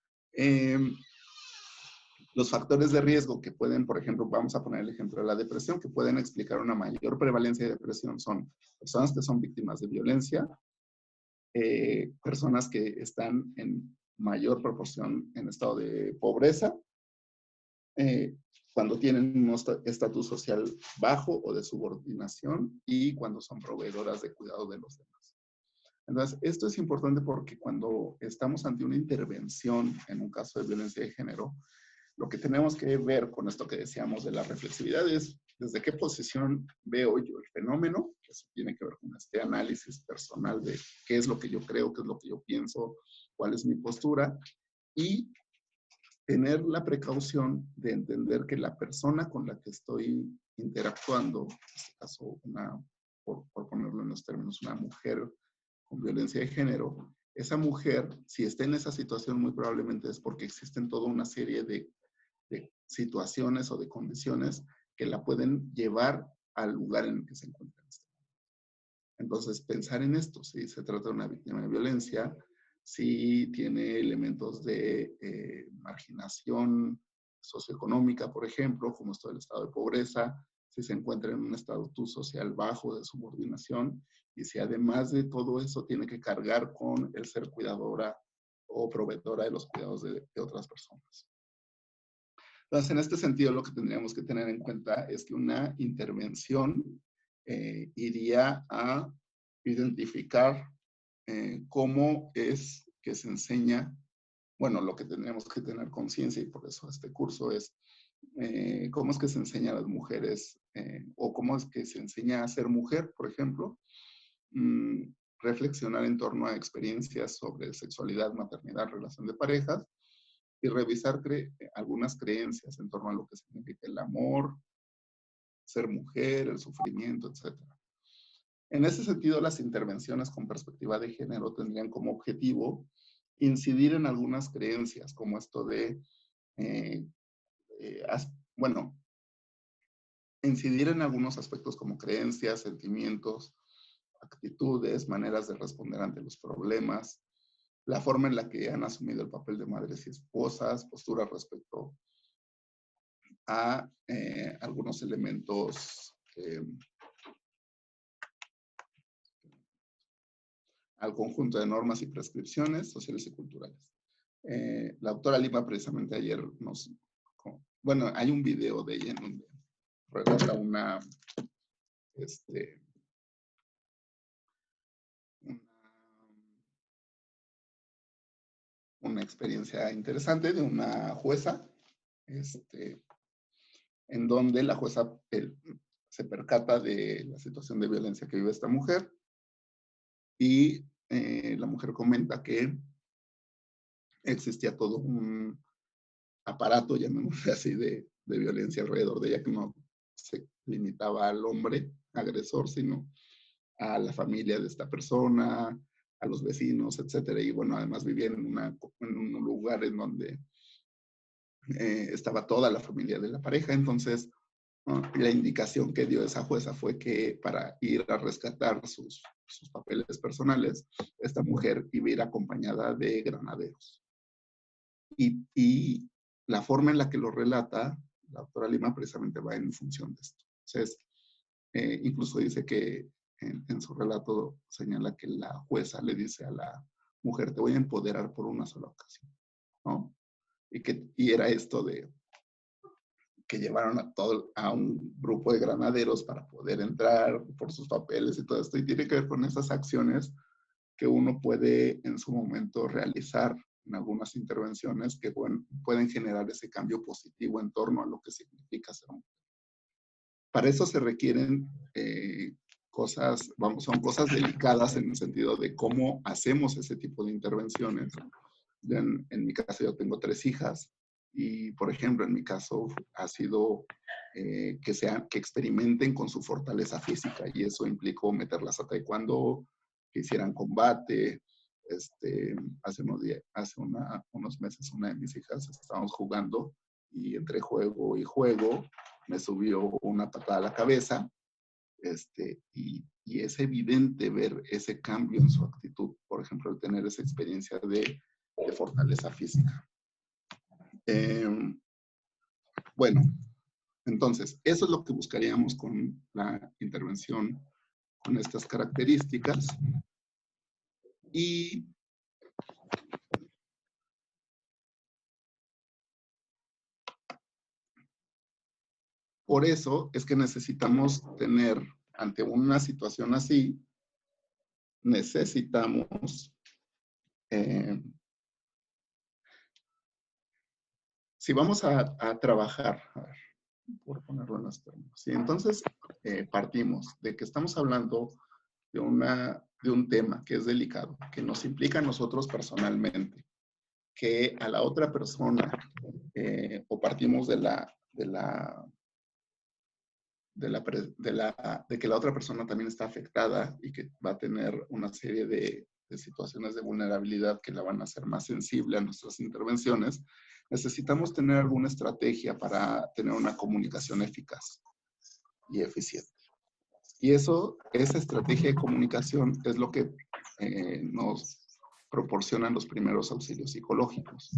los factores de riesgo que pueden, por ejemplo, vamos a poner el ejemplo de la depresión, que pueden explicar una mayor prevalencia de depresión son personas que son víctimas de violencia, personas que están en mayor proporción en estado de pobreza, cuando tienen un estatus social bajo o de subordinación y cuando son proveedoras de cuidado de los demás. Entonces, esto es importante porque cuando estamos ante una intervención en un caso de violencia de género, lo que tenemos que ver con esto que decíamos de la reflexividad es desde qué posición veo yo el fenómeno, que eso tiene que ver con este análisis personal de qué es lo que yo creo, qué es lo que yo pienso, cuál es mi postura, y tener la precaución de entender que la persona con la que estoy interactuando, en este caso, por ponerlo en los términos, una mujer con violencia de género, esa mujer, si está en esa situación, muy probablemente es porque existen toda una serie de situaciones o de condiciones que la pueden llevar al lugar en el que se encuentra. Entonces, pensar en esto, si se trata de una víctima de violencia, si tiene elementos de marginación socioeconómica, por ejemplo, como esto del estado de pobreza, si se encuentra en un estatus social bajo de subordinación, y si además de todo eso tiene que cargar con el ser cuidadora o proveedora de los cuidados de otras personas. Entonces, en este sentido, lo que tendríamos que tener en cuenta es que una intervención iría a identificar cómo es que se enseña, bueno, lo que tendríamos que tener conciencia, y por eso este curso es cómo es que se enseña a las mujeres, o cómo es que se enseña a ser mujer, por ejemplo, reflexionar en torno a experiencias sobre sexualidad, maternidad, relación de parejas, y revisar algunas creencias en torno a lo que significa el amor, ser mujer, el sufrimiento, etc. En ese sentido, las intervenciones con perspectiva de género tendrían como objetivo incidir en algunas creencias, como esto de bueno, incidir en algunos aspectos como creencias, sentimientos, actitudes, maneras de responder ante los problemas, la forma en la que han asumido el papel de madres y esposas, posturas respecto a algunos elementos, al conjunto de normas y prescripciones sociales y culturales. La doctora Lima precisamente ayer bueno, hay un video de ella en donde relata una experiencia interesante de una jueza, en donde la jueza se percata de la situación de violencia que vive esta mujer y la mujer comenta que existía todo un aparato, llamémosle así, de violencia alrededor de ella, que no se limitaba al hombre agresor, sino a la familia de esta persona, a los vecinos, etcétera. Y bueno, además vivía en un lugar en donde estaba toda la familia de la pareja. Entonces, la indicación que dio esa jueza fue que para ir a rescatar sus papeles personales, esta mujer iba a ir acompañada de granaderos. Y la forma en la que lo relata, la doctora Lima precisamente va en función de esto. Entonces, incluso dice que en su relato señala que la jueza le dice a la mujer, te voy a empoderar por una sola ocasión, ¿no? Y era esto de que llevaron a un grupo de granaderos para poder entrar por sus papeles y todo esto. Y tiene que ver con esas acciones que uno puede en su momento realizar en algunas intervenciones que pueden generar ese cambio positivo en torno a lo que significa ser mujer. Para eso se requieren son cosas delicadas en el sentido de cómo hacemos ese tipo de intervenciones. En mi caso yo tengo 3 hijas y, por ejemplo, en mi caso ha sido que experimenten con su fortaleza física y eso implicó meterlas a taekwondo, que hicieran combate. Hace unos meses una de mis hijas estábamos jugando y entre juego y juego me subió una patada a la cabeza, y es evidente ver ese cambio en su actitud, por ejemplo, el tener esa experiencia de fortaleza física. Bueno, entonces, eso es lo que buscaríamos con la intervención con estas características. Y por eso es que necesitamos tener, ante una situación así, necesitamos, si vamos a trabajar, a ver, por ponerlo en los términos, ¿sí? Entonces partimos de que estamos hablando de un tema que es delicado, que nos implica a nosotros personalmente, que a la otra persona, o partimos de que la otra persona también está afectada y que va a tener una serie de situaciones de vulnerabilidad que la van a hacer más sensible a nuestras intervenciones, necesitamos tener alguna estrategia para tener una comunicación eficaz y eficiente. Y esa estrategia de comunicación es lo que nos proporcionan los primeros auxilios psicológicos.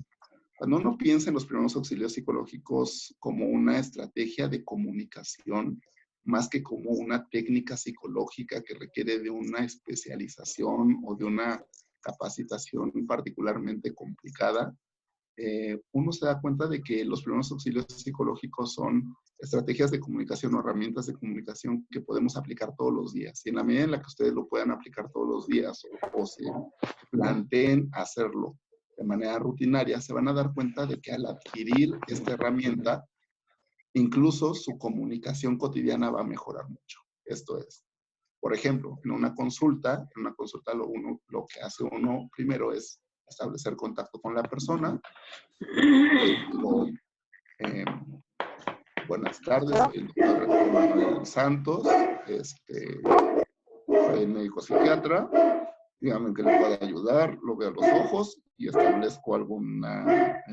Cuando uno piensa en los primeros auxilios psicológicos como una estrategia de comunicación, más que como una técnica psicológica que requiere de una especialización o de una capacitación particularmente complicada, uno se da cuenta de que los primeros auxilios psicológicos son estrategias de comunicación o herramientas de comunicación que podemos aplicar todos los días. Y en la medida en la que ustedes lo puedan aplicar todos los días o se planteen hacerlo de manera rutinaria, se van a dar cuenta de que al adquirir esta herramienta, incluso su comunicación cotidiana va a mejorar mucho. Esto es, por ejemplo, en una consulta lo que hace uno primero es establecer contacto con la persona. Buenas tardes, soy el doctor Manuel Santos, soy médico psiquiatra, dígame que le pueda ayudar, lo veo a los ojos y establezco alguna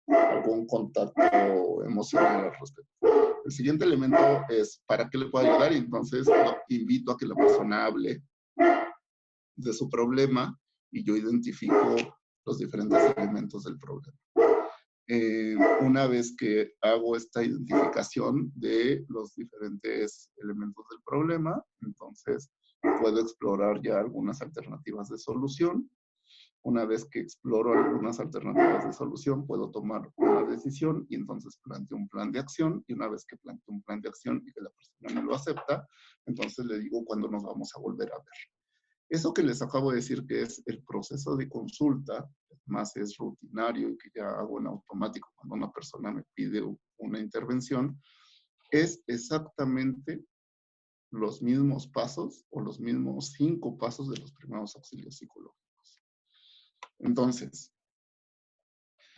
algún contacto emocional al respecto. El siguiente elemento es ¿para qué le puedo ayudar? Y entonces lo invito a que la persona hable de su problema y yo identifico los diferentes elementos del problema. Una vez que hago esta identificación de los diferentes elementos del problema, entonces puedo explorar ya algunas alternativas de solución. Una vez que exploro algunas alternativas de solución, puedo tomar una decisión y entonces planteo un plan de acción. Y una vez que planteo un plan de acción y que la persona me lo acepta, entonces le digo cuándo nos vamos a volver a ver. Eso que les acabo de decir que es el proceso de consulta, más es rutinario y que ya hago en automático cuando una persona me pide una intervención, es exactamente los mismos pasos o los mismos 5 pasos de los primeros auxilios psicológicos. Entonces,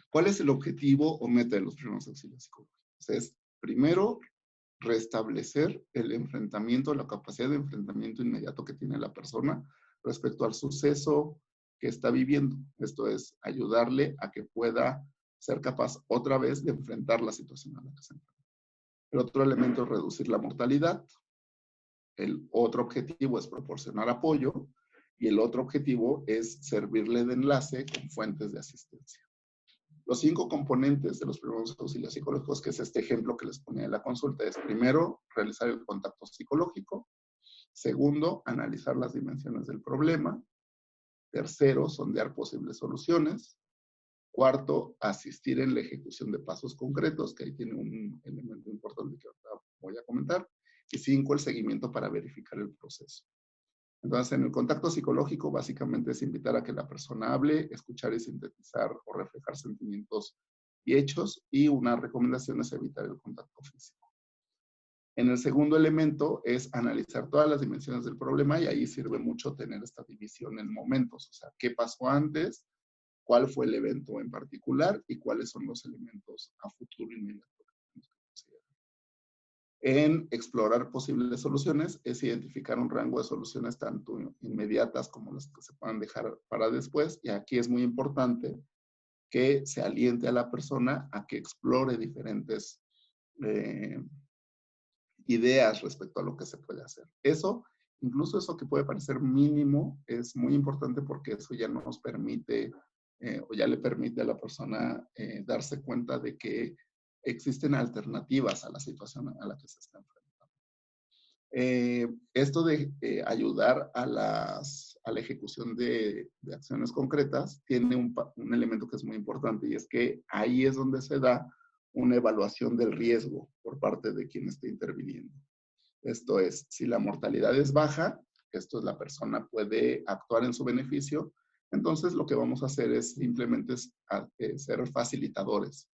¿cuál es el objetivo o meta de los primeros auxilios psicológicos? Es, primero, restablecer el enfrentamiento, la capacidad de enfrentamiento inmediato que tiene la persona respecto al suceso que está viviendo. Esto es, ayudarle a que pueda ser capaz otra vez de enfrentar la situación a la que se enfrenta. El otro elemento es reducir la mortalidad. El otro objetivo es proporcionar apoyo. Y el otro objetivo es servirle de enlace con fuentes de asistencia. Los 5 componentes de los primeros auxilios psicológicos, que es este ejemplo que les ponía en la consulta, es primero, realizar el contacto psicológico. Segundo, analizar las dimensiones del problema. Tercero, sondear posibles soluciones. Cuarto, asistir en la ejecución de pasos concretos, que ahí tiene un elemento importante que ahora voy a comentar. Y 5, el seguimiento para verificar el proceso. Entonces, en el contacto psicológico, básicamente es invitar a que la persona hable, escuchar y sintetizar o reflejar sentimientos y hechos. Y una recomendación es evitar el contacto físico. En el segundo elemento es analizar todas las dimensiones del problema y ahí sirve mucho tener esta división en momentos. O sea, ¿qué pasó antes? ¿Cuál fue el evento en particular? ¿Y cuáles son los elementos a futuro inmediato? En explorar posibles soluciones es identificar un rango de soluciones tanto inmediatas como las que se puedan dejar para después. Y aquí es muy importante que se aliente a la persona a que explore diferentes ideas respecto a lo que se puede hacer. Eso, incluso eso que puede parecer mínimo, es muy importante porque eso ya nos permite o ya le permite a la persona darse cuenta de que existen alternativas a la situación a la que se está enfrentando. Esto de ayudar a la ejecución de acciones concretas tiene un elemento que es muy importante y es que ahí es donde se da una evaluación del riesgo por parte de quien esté interviniendo. Esto es, si la mortalidad es baja, esto es, la persona puede actuar en su beneficio, entonces lo que vamos a hacer es simplemente ser facilitadores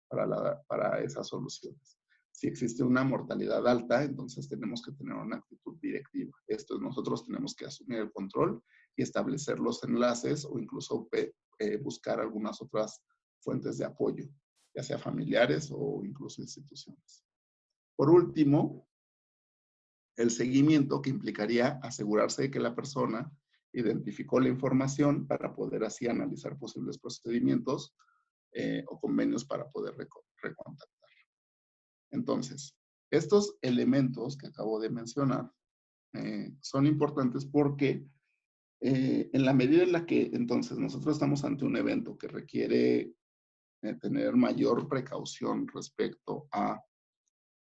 para esas soluciones. Si existe una mortalidad alta, entonces tenemos que tener una actitud directiva. Esto es, nosotros tenemos que asumir el control y establecer los enlaces o incluso buscar algunas otras fuentes de apoyo, ya sea familiares o incluso instituciones. Por último, el seguimiento, que implicaría asegurarse de que la persona identificó la información para poder así analizar posibles procedimientos o convenios para poder recontactar. Entonces, estos elementos que acabo de mencionar son importantes porque en la medida en la que entonces nosotros estamos ante un evento que requiere tener mayor precaución respecto a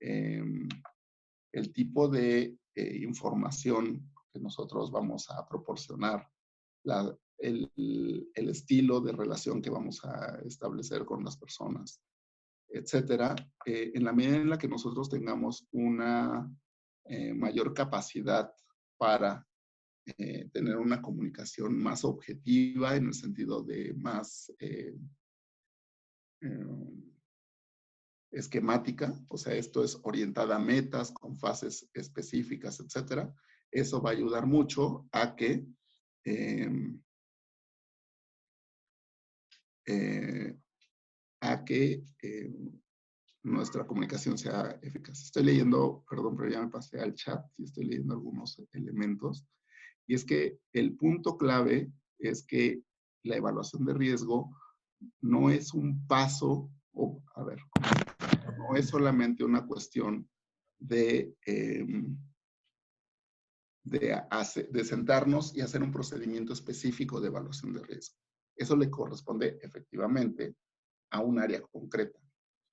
el tipo de información que nosotros vamos a proporcionar, el estilo de relación que vamos a establecer con las personas, etcétera, en la medida en la que nosotros tengamos una mayor capacidad para tener una comunicación más objetiva en el sentido de más esquemática, o sea, esto es orientada a metas con fases específicas, etcétera. Eso va a ayudar mucho a que nuestra comunicación sea eficaz. Estoy leyendo, perdón, pero ya me pasé al chat y estoy leyendo algunos elementos. Y es que el punto clave es que la evaluación de riesgo no es un paso, a ver, no es solamente una cuestión de, de sentarnos y hacer un procedimiento específico de evaluación de riesgo. Eso le corresponde efectivamente a un área concreta.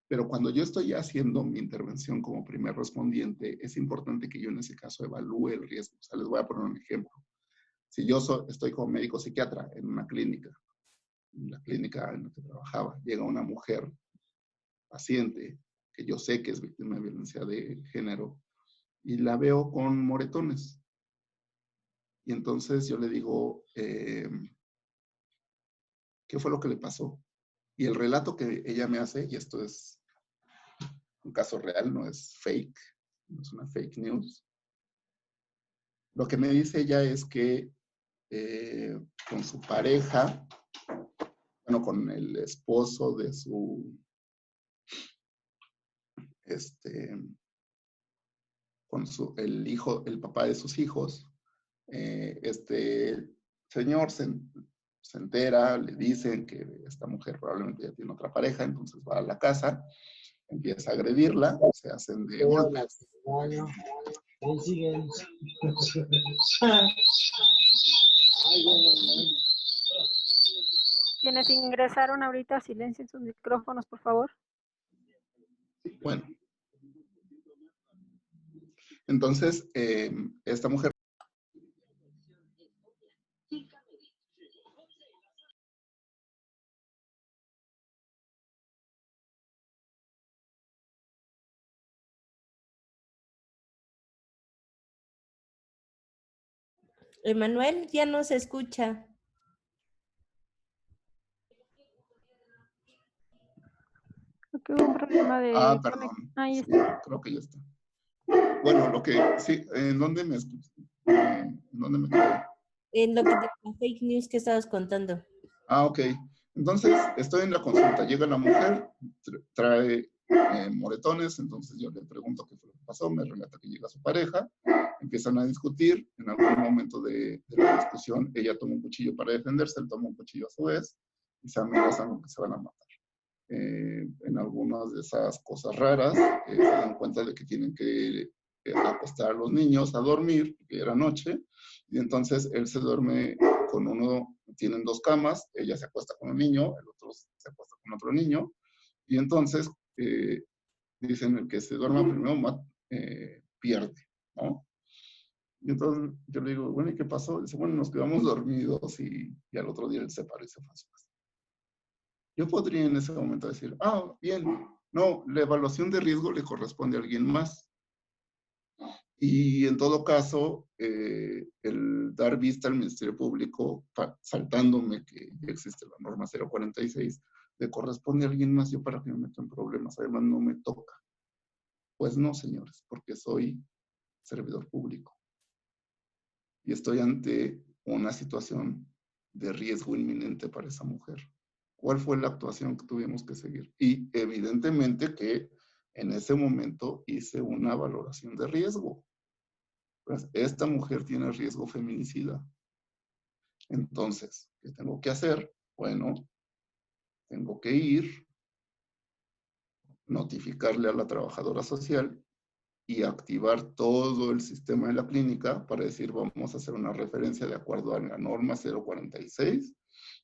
Pero cuando yo estoy haciendo mi intervención como primer respondiente, es importante que yo en ese caso evalúe el riesgo. O sea, les voy a poner un ejemplo. Si yo estoy como médico psiquiatra en una clínica, en la clínica en la que trabajaba, llega una mujer paciente que yo sé que es víctima de violencia de género y la veo con moretones. Y entonces yo le digo, ¿qué fue lo que le pasó? Y el relato que ella me hace, y esto es un caso real, no es fake, no es una fake news. Lo que me dice ella es que con su pareja, bueno, con el esposo de su, con el hijo, el papá de sus hijos, este señor se entera, le dicen que esta mujer probablemente ya tiene otra pareja, entonces va a la casa, empieza a agredirla, se hacen de golpes. Quienes ingresaron ahorita, silencien sus micrófonos, por favor. Bueno, entonces esta mujer Emanuel, ya no se escucha. Creo que hubo un problema de... perdón. Ahí Sí, está. creo que ya está. Bueno, sí, ¿en dónde me escuché? ¿En dónde me quedé? En lo que de la fake news que estabas contando. Ok. Entonces, estoy en la consulta. Llega la mujer, trae moretones, entonces yo le pregunto qué fue lo que pasó, me relata que llega su pareja, empiezan a discutir, en algún momento de la discusión, ella toma un cuchillo para defenderse, él toma un cuchillo a su vez, y se amenazan que se van a matar. En algunas de esas cosas raras, se dan cuenta de que tienen que acostar a los niños a dormir, que era noche, y entonces él se duerme con uno, tienen dos camas, ella se acuesta con un niño, el otro se acuesta con otro niño, y entonces dicen el que se duerma primero pierde, ¿no? Y entonces yo le digo, bueno, ¿y qué pasó? Dice, bueno, nos quedamos dormidos y al otro día él se paró y se fue a su casa. Yo podría en ese momento decir, bien, no, la evaluación de riesgo le corresponde a alguien más. Y en todo caso, el dar vista al Ministerio Público, saltándome que ya existe la norma 046, le corresponde a alguien más, yo para que me meto en problemas, además no me toca. Pues no, señores, porque soy servidor público y estoy ante una situación de riesgo inminente para esa mujer. ¿Cuál fue la actuación que tuvimos que seguir? Y evidentemente que en ese momento hice una valoración de riesgo. Pues esta mujer tiene riesgo feminicida. Entonces, ¿qué tengo que hacer? Bueno, tengo que ir, notificarle a la trabajadora social y activar todo el sistema de la clínica para decir, vamos a hacer una referencia de acuerdo a la norma 046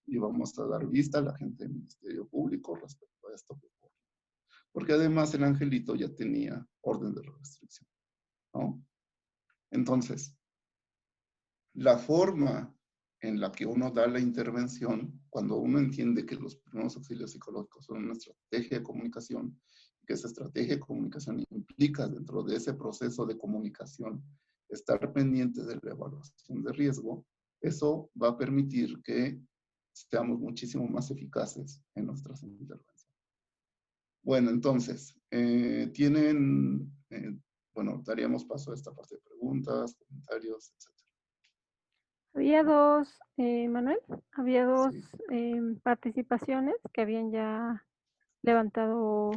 y vamos a dar vista a la gente del Ministerio Público respecto a esto. Porque además el angelito ya tenía orden de restricción, ¿no? Entonces, la forma en la que uno da la intervención, cuando uno entiende que los primeros auxilios psicológicos son una estrategia de comunicación, que esa estrategia de comunicación implica dentro de ese proceso de comunicación estar pendiente de la evaluación de riesgo, eso va a permitir que seamos muchísimo más eficaces en nuestras intervenciones. Bueno, entonces, bueno, daríamos paso a esta parte de preguntas, comentarios, etc. Había dos, Manuel, había dos Sí. participaciones que habían ya levantado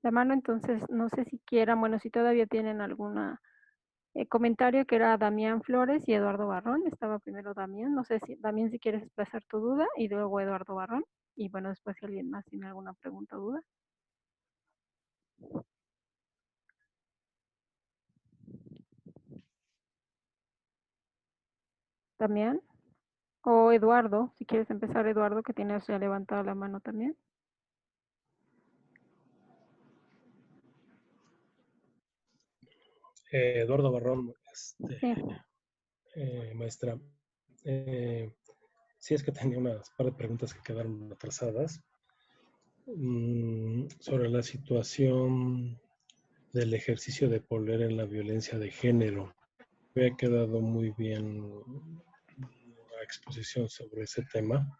la mano, entonces no sé si quieran, bueno, si todavía tienen algún comentario, que era Damián Flores y Eduardo Barrón. Estaba primero Damián, no sé si Damián, si quieres expresar tu duda, y luego Eduardo Barrón, y bueno, después si alguien más tiene alguna pregunta o duda. También. O Eduardo, si quieres empezar, Eduardo, que tienes ya levantada la mano también. Eduardo Barrón, Sí. maestra. Sí, es que tenía unas par de preguntas que quedaron atrasadas sobre la situación del ejercicio de poder en la violencia de género. Me ha quedado muy bien la exposición sobre ese tema,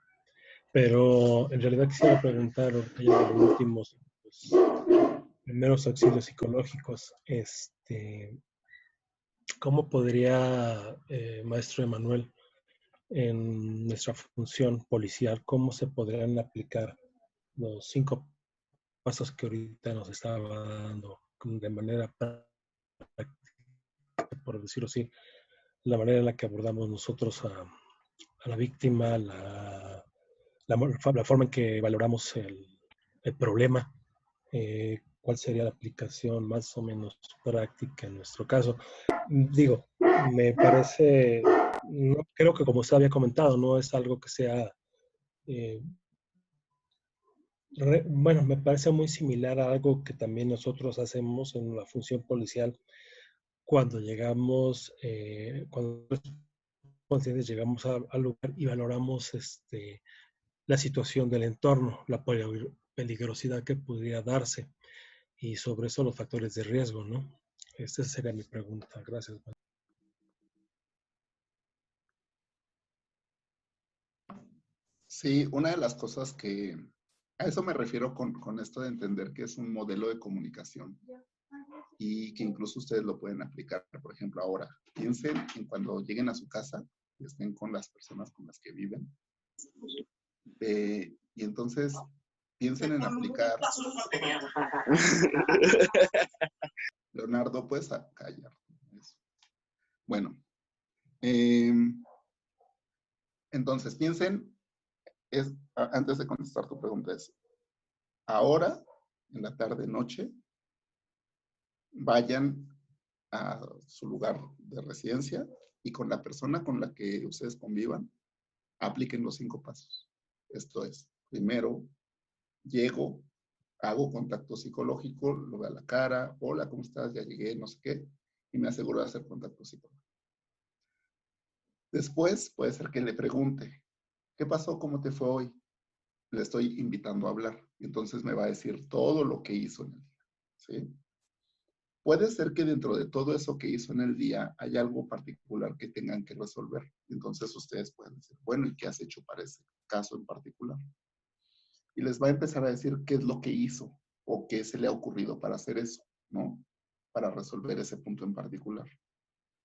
pero en realidad quisiera preguntar, ahorita ya de los últimos primeros auxilios psicológicos, ¿cómo podría, maestro Emanuel, en nuestra función policial, cómo se podrían aplicar los 5 pasos que ahorita nos estaba dando de manera práctica, por decirlo así, la manera en la que abordamos nosotros a la víctima, la forma en que valoramos el problema, cuál sería la aplicación más o menos práctica en nuestro caso. Digo, me parece, no, creo que como usted había comentado, no es algo que sea, bueno, me parece muy similar a algo que también nosotros hacemos en la función policial cuando llegamos, cuando conscientes llegamos al lugar y valoramos la situación del entorno, la peligrosidad que podría darse y sobre eso los factores de riesgo, ¿no? Esa sería mi pregunta. Gracias. Sí, una de las cosas que a eso me refiero con esto de entender que es un modelo de comunicación y que incluso ustedes lo pueden aplicar. Por ejemplo, ahora, piensen en cuando lleguen a su casa y estén con las personas con las que viven. Y entonces piensen en aplicar. Leonardo, pues, a callar. Bueno, entonces piensen, antes de contestar tu pregunta, es ahora, en la tarde, noche, vayan a su lugar de residencia y con la persona con la que ustedes convivan, apliquen los 5 pasos. Esto es, primero, llego, hago contacto psicológico, lo veo a la cara, hola, ¿cómo estás? Ya llegué, no sé qué, y me aseguro de hacer contacto psicológico. Después, puede ser que le pregunte, ¿qué pasó? ¿Cómo te fue hoy? Le estoy invitando a hablar, y entonces me va a decir todo lo que hizo en el día, ¿sí? Puede ser que dentro de todo eso que hizo en el día hay algo particular que tengan que resolver. Entonces ustedes pueden decir, bueno, ¿y qué has hecho para ese caso en particular? Y les va a empezar a decir qué es lo que hizo o qué se le ha ocurrido para hacer eso, ¿no? Para resolver ese punto en particular.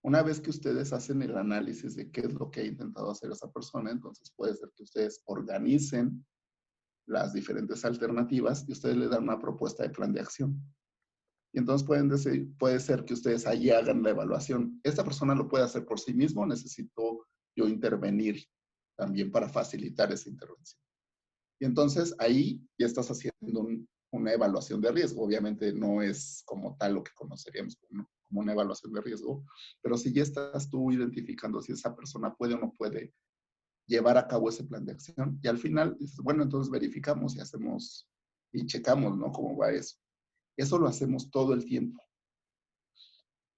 Una vez que ustedes hacen el análisis de qué es lo que ha intentado hacer esa persona, entonces puede ser que ustedes organicen las diferentes alternativas y ustedes le dan una propuesta de plan de acción. Y entonces puede ser que ustedes ahí hagan la evaluación. ¿Esta persona lo puede hacer por sí mismo o necesito yo intervenir también para facilitar esa intervención? Y entonces ahí ya estás haciendo una evaluación de riesgo. Obviamente no es como tal lo que conoceríamos como una evaluación de riesgo, pero si ya estás tú identificando si esa persona puede o no puede llevar a cabo ese plan de acción. Y al final dices, bueno, entonces verificamos y hacemos y checamos, ¿no? Cómo va eso. Eso lo hacemos todo el tiempo.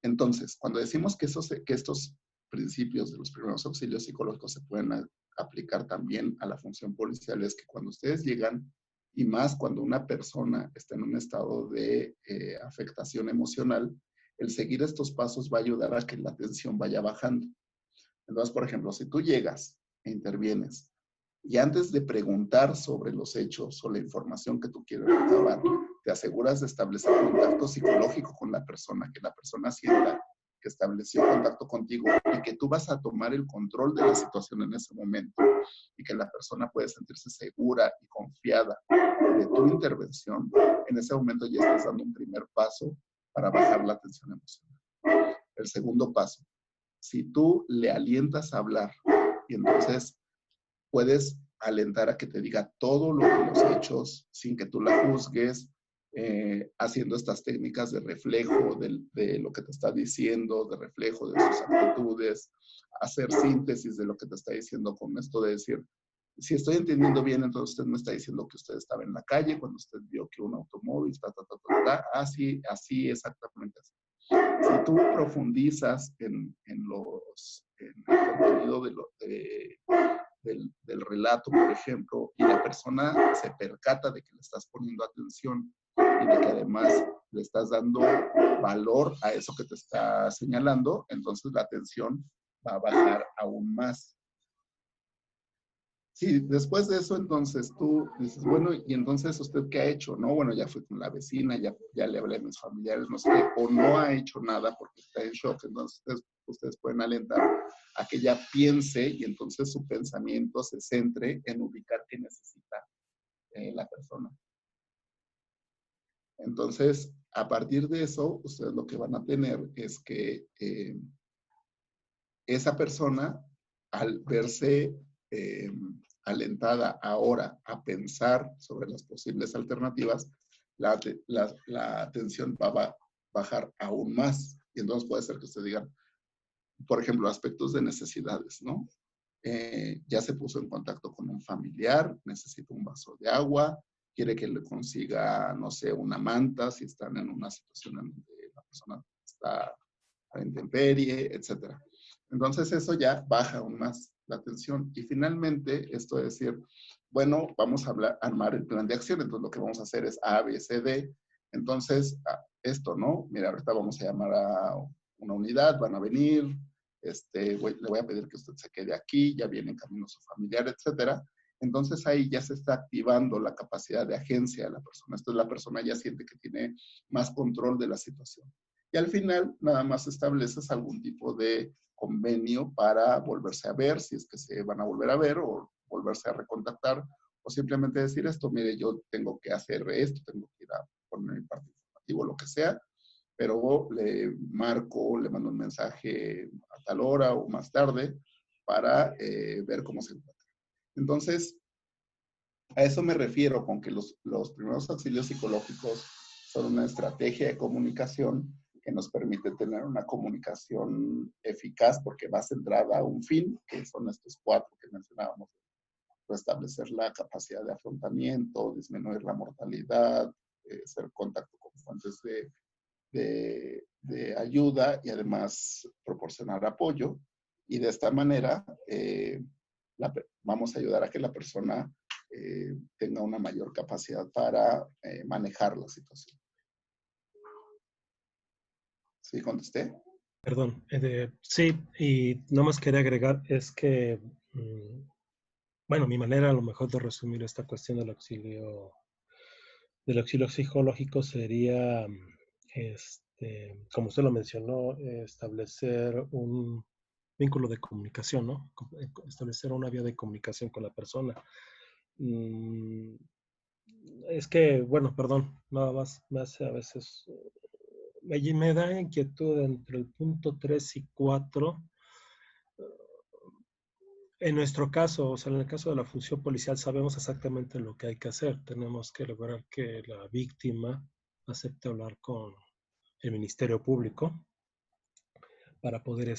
Entonces, cuando decimos que estos principios de los primeros auxilios psicológicos se pueden aplicar también a la función policial, es que cuando ustedes llegan, y más cuando una persona está en un estado de afectación emocional, el seguir estos pasos va a ayudar a que la tensión vaya bajando. Entonces, por ejemplo, si tú llegas e intervienes y antes de preguntar sobre los hechos o la información que tú quieres recabar, te aseguras de establecer contacto psicológico con la persona, que la persona sienta que estableció contacto contigo y que tú vas a tomar el control de la situación en ese momento y que la persona puede sentirse segura y confiada de tu intervención, en ese momento ya estás dando un primer paso para bajar la tensión emocional. El segundo paso, si tú le alientas a hablar y entonces puedes alentar a que te diga todo lo de los hechos sin que tú la juzgues, haciendo estas técnicas de reflejo de lo que te está diciendo, de reflejo de sus actitudes, hacer síntesis de lo que te está diciendo con esto de decir, si estoy entendiendo bien, entonces usted me está diciendo que usted estaba en la calle cuando usted vio que un automóvil, así, exactamente así. Si tú profundizas en el contenido del relato, por ejemplo, y la persona se percata de que le estás poniendo atención y de que además le estás dando valor a eso que te está señalando, entonces la atención va a bajar aún más. Sí, después de eso, entonces tú dices, bueno, ¿y entonces usted qué ha hecho? No, bueno, ya fui con la vecina, ya le hablé a mis familiares, no sé qué, o no ha hecho nada porque está en shock. Entonces, ustedes pueden alentar a que ya piense y entonces su pensamiento se centre en ubicar qué necesita la persona. Entonces, a partir de eso, ustedes lo que van a tener es que esa persona, al verse alentada ahora a pensar sobre las posibles alternativas, la atención va a bajar aún más. Y entonces puede ser que usted diga, por ejemplo, aspectos de necesidades, ¿no? Ya se puso en contacto con un familiar, necesita un vaso de agua, quiere que le consiga, no sé, una manta, si están en una situación en donde la persona está a la intemperie, etc. Entonces eso ya baja aún más la tensión. Y finalmente, esto es decir, bueno, vamos a armar el plan de acción. Entonces lo que vamos a hacer es A, B, C, D. Entonces, esto, ¿no? Mira, ahorita vamos a llamar a una unidad, van a venir, le voy a pedir que usted se quede aquí, ya viene en camino su familiar, etcétera. Entonces ahí ya se está activando la capacidad de agencia de la persona. Entonces la persona ya siente que tiene más control de la situación. Y al final nada más estableces algún tipo de convenio para volverse a ver, si es que se van a volver a ver o volverse a recontactar, o simplemente decir esto, mire, yo tengo que hacer esto, tengo que ir a poner mi parte informativo, lo que sea, pero le marco, le mando un mensaje a tal hora o más tarde para ver cómo se encuentra. Entonces, a eso me refiero con que los primeros auxilios psicológicos son una estrategia de comunicación que nos permite tener una comunicación eficaz porque va centrada a un fin, que son estos 4 que mencionábamos: restablecer la capacidad de afrontamiento, disminuir la mortalidad, hacer contacto con fuentes de ayuda y además proporcionar apoyo. Y de esta manera vamos a ayudar a que la persona tenga una mayor capacidad para manejar la situación. ¿Sí contesté? Perdón, sí, y no más quería agregar es que, bueno, mi manera a lo mejor de resumir esta cuestión del auxilio psicológico sería, como usted lo mencionó, establecer un vínculo de comunicación, ¿no? Establecer una vía de comunicación con la persona. Es que, bueno, perdón, nada más me hace a veces, me da inquietud entre el punto 3 y 4. En nuestro caso, o sea, en el caso de la función policial, sabemos exactamente lo que hay que hacer. Tenemos que lograr que la víctima acepte hablar con el Ministerio Público para poder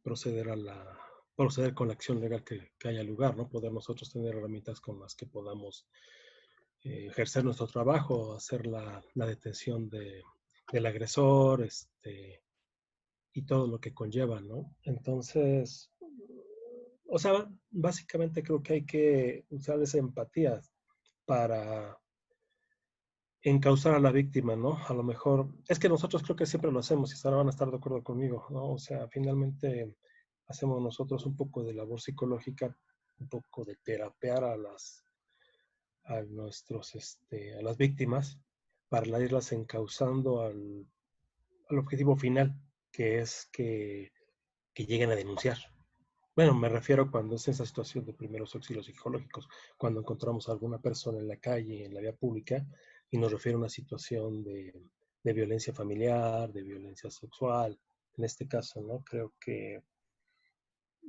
proceder con la acción legal que haya lugar, ¿no? Poder nosotros tener herramientas con las que podamos ejercer nuestro trabajo, hacer la detención del agresor, y todo lo que conlleva, ¿no? Entonces, o sea, básicamente creo que hay que usar esa empatía para encauzar a la víctima, ¿no? A lo mejor, es que nosotros creo que siempre lo hacemos y van a estar de acuerdo conmigo, ¿no? O sea, finalmente hacemos nosotros un poco de labor psicológica, un poco de terapear a las víctimas para irlas encauzando al objetivo final, que es que lleguen a denunciar. Bueno, me refiero cuando es esa situación de primeros auxilios psicológicos, cuando encontramos a alguna persona en la calle, en la vía pública, y nos refiere a una situación de violencia familiar, de violencia sexual, en este caso, ¿no? Creo que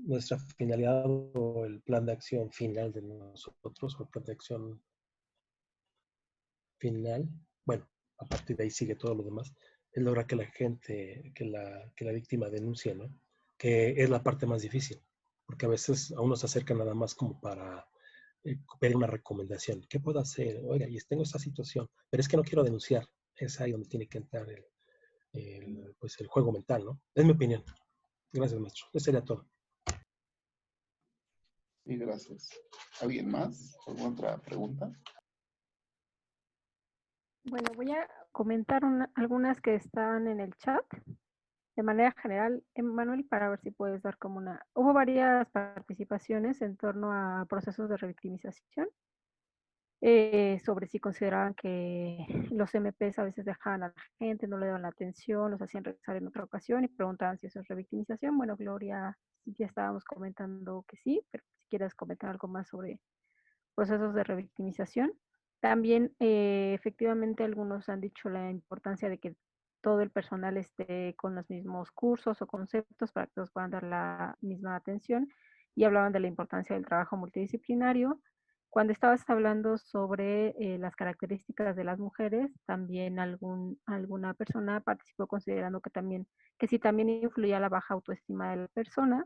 nuestra finalidad o el plan de acción final de nosotros, o el plan de acción final, bueno, a partir de ahí sigue todo lo demás, es lograr que la gente, que la víctima denuncie, ¿no? Que es la parte más difícil, porque a veces a uno se acerca nada más como para pedir una recomendación. ¿Qué puedo hacer? Oiga, y tengo esta situación, pero es que no quiero denunciar. Es ahí donde tiene que entrar pues el juego mental, ¿no? Es mi opinión. Gracias, maestro. Eso sería todo. Sí, gracias. ¿Alguien más? ¿Alguna otra pregunta? Bueno, voy a comentar algunas que estaban en el chat. De manera general, Manuel, para ver si puedes dar como una... Hubo varias participaciones en torno a procesos de revictimización, sobre si consideraban que los MPs a veces dejaban a la gente, no le daban la atención, los hacían regresar en otra ocasión y preguntaban si eso es revictimización. Bueno, Gloria, ya estábamos comentando que sí, pero si quieres comentar algo más sobre procesos de revictimización. También, efectivamente, algunos han dicho la importancia de que todo el personal esté con los mismos cursos o conceptos para que todos puedan dar la misma atención, y hablaban de la importancia del trabajo multidisciplinario. Cuando estabas hablando sobre las características de las mujeres, también alguna persona participó considerando que sí también influía la baja autoestima de la persona.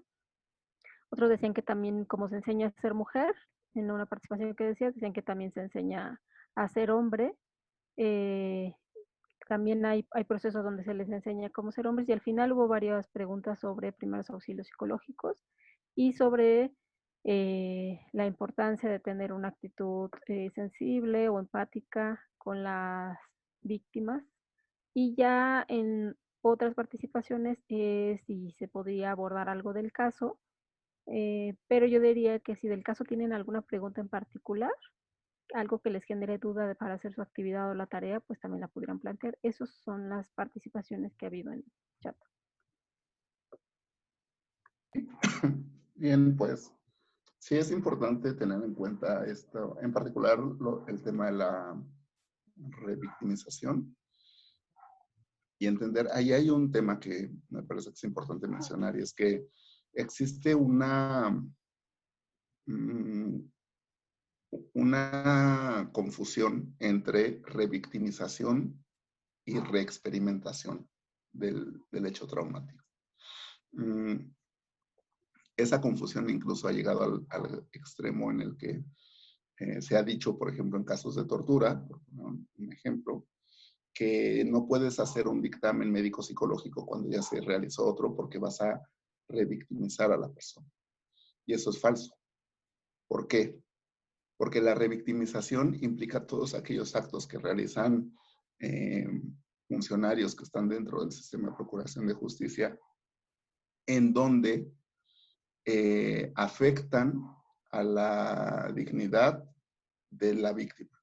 Otros decían que también, como se enseña a ser mujer, en una participación que decían que también se enseña a ser hombre. Eh, También hay procesos donde se les enseña cómo ser hombres, y al final hubo varias preguntas sobre primeros auxilios psicológicos y sobre la importancia de tener una actitud sensible o empática con las víctimas. Y ya en otras participaciones, si se podría abordar algo del caso, pero yo diría que si del caso tienen alguna pregunta en particular, algo que les genere duda para hacer su actividad o la tarea, pues también la pudieran plantear. Esas son las participaciones que ha habido en el chat. Bien, pues sí es importante tener en cuenta esto, en particular el tema de la revictimización y entender, ahí hay un tema que me parece que es importante mencionar, y es que existe una confusión entre revictimización y reexperimentación del hecho traumático. Esa confusión incluso ha llegado al extremo en el que se ha dicho, por ejemplo, en casos de tortura, un ejemplo, que no puedes hacer un dictamen médico-psicológico cuando ya se realizó otro porque vas a revictimizar a la persona. Y eso es falso. ¿Por qué? Porque la revictimización implica todos aquellos actos que realizan funcionarios que están dentro del sistema de procuración de justicia, en donde afectan a la dignidad de la víctima,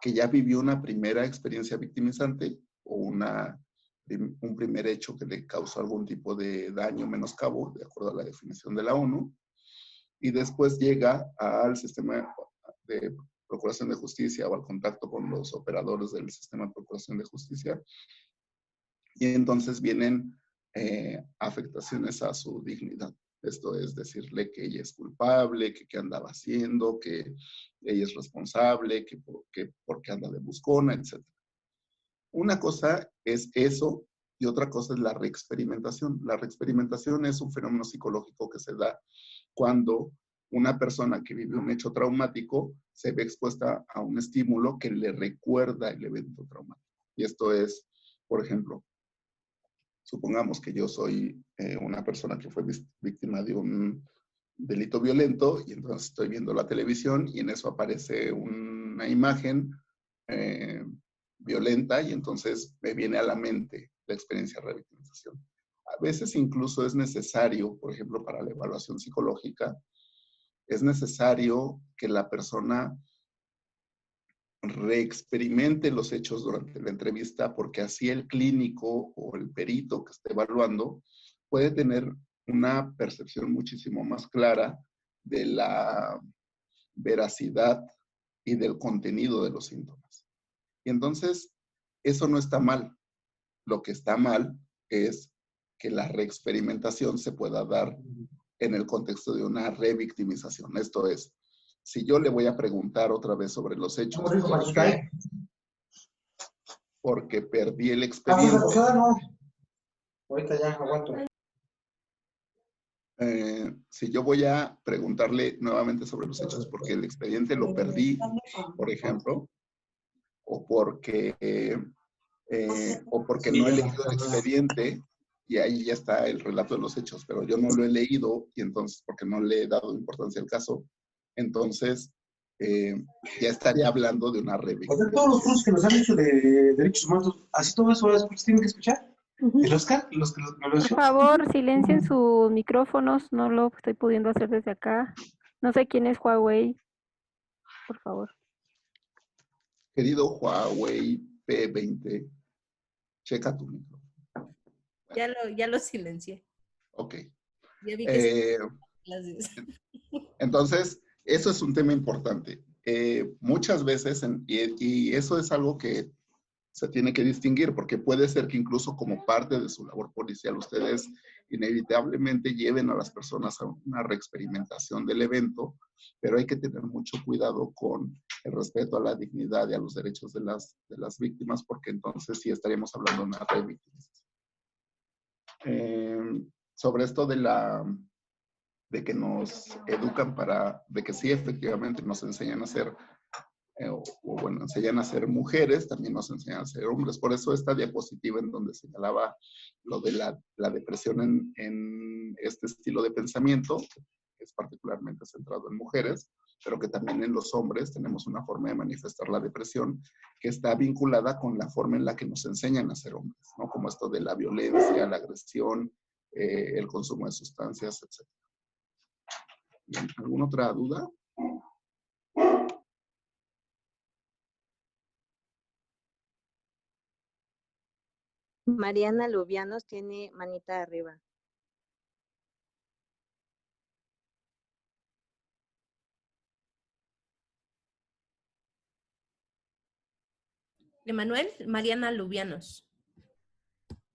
que ya vivió una primera experiencia victimizante o un primer hecho que le causó algún tipo de daño, menoscabo, de acuerdo a la definición de la ONU, y después llega al sistema de procuración de justicia o al contacto con los operadores del sistema de procuración de justicia, y entonces vienen afectaciones a su dignidad. Esto es decirle que ella es culpable, que qué andaba haciendo, que ella es responsable, que por qué anda de buscona, etc. Una cosa es eso y otra cosa es la reexperimentación. La reexperimentación es un fenómeno psicológico que se da cuando una persona que vive un hecho traumático se ve expuesta a un estímulo que le recuerda el evento traumático. Y esto es, por ejemplo, supongamos que yo soy una persona que fue víctima de un delito violento y entonces estoy viendo la televisión y en eso aparece una imagen violenta y entonces me viene a la mente la experiencia de revictimización. A veces incluso es necesario, por ejemplo, para la evaluación psicológica, es necesario que la persona reexperimente los hechos durante la entrevista, porque así el clínico o el perito que esté evaluando puede tener una percepción muchísimo más clara de la veracidad y del contenido de los síntomas. Y entonces, eso no está mal. Lo que está mal es que la reexperimentación se pueda dar en el contexto de una revictimización. Esto es, si yo le voy a preguntar otra vez sobre los hechos porque perdí el expediente. No. Ahorita ya, aguanto. Si yo voy a preguntarle nuevamente sobre los hechos porque el expediente lo perdí, por ejemplo, o porque no he leído el expediente, y ahí ya está el relato de los hechos, pero yo no lo he leído, y entonces, porque no le he dado importancia al caso, entonces ya estaría hablando de una revictimización. Todos los cursos que nos han hecho de derechos humanos, así todo eso se tienen que escuchar. ¿El Oscar? Por favor, silencien sus micrófonos, no lo estoy pudiendo hacer desde acá. No sé quién es Huawei, por favor. Querido Huawei P20, checa tu micrófono. Ya lo silencié. Ok. Ya vi que clases. Entonces, eso es un tema importante. Muchas veces, y eso es algo que se tiene que distinguir, porque puede ser que incluso como parte de su labor policial, ustedes inevitablemente lleven a las personas a una reexperimentación del evento, pero hay que tener mucho cuidado con el respeto a la dignidad y a los derechos de las víctimas, porque entonces sí estaríamos hablando de una revictimización. Sobre esto de que nos educan de que sí, efectivamente nos enseñan a ser, enseñan a ser mujeres, también nos enseñan a ser hombres. Por eso esta diapositiva en donde señalaba lo de la depresión en este estilo de pensamiento, que es particularmente centrado en mujeres, pero que también en los hombres tenemos una forma de manifestar la depresión que está vinculada con la forma en la que nos enseñan a ser hombres, ¿no? Como esto de la violencia, la agresión, el consumo de sustancias, etc. Bien, ¿alguna otra duda? Mariana Lubianos tiene manita arriba. Emanuel, Mariana Lubianos.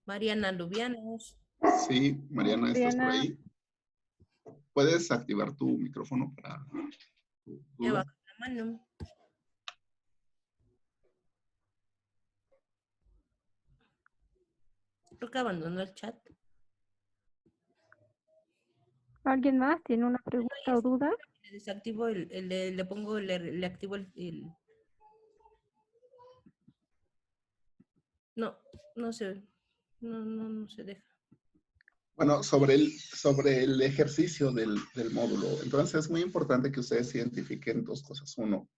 Mariana Lubianos. Sí, Mariana, ¿estás por ahí? ¿Puedes activar tu micrófono para tu Ya duda? bajo la mano. Creo que abandonó el chat. ¿Alguien más tiene una pregunta o duda? Le desactivo le pongo, le activo el... No se deja. Bueno, sobre el ejercicio del módulo, entonces es muy importante que ustedes identifiquen dos cosas. Uno,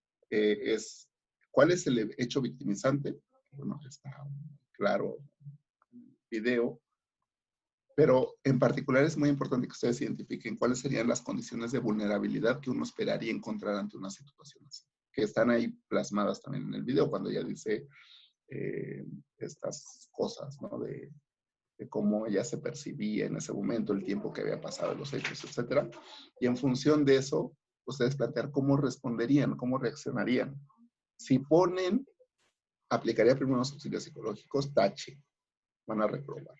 ¿cuál es el hecho victimizante? Bueno, está claro en el video, pero en particular es muy importante que ustedes identifiquen cuáles serían las condiciones de vulnerabilidad que uno esperaría encontrar ante una situación así, que están ahí plasmadas también en el video, cuando ella dice estas cosas, ¿no? De cómo ella se percibía en ese momento, el tiempo que había pasado, los hechos, etc. Y en función de eso, ustedes plantear cómo responderían, cómo reaccionarían. Si ponen, aplicaría primeros auxilios psicológicos, tache, van a reprobar.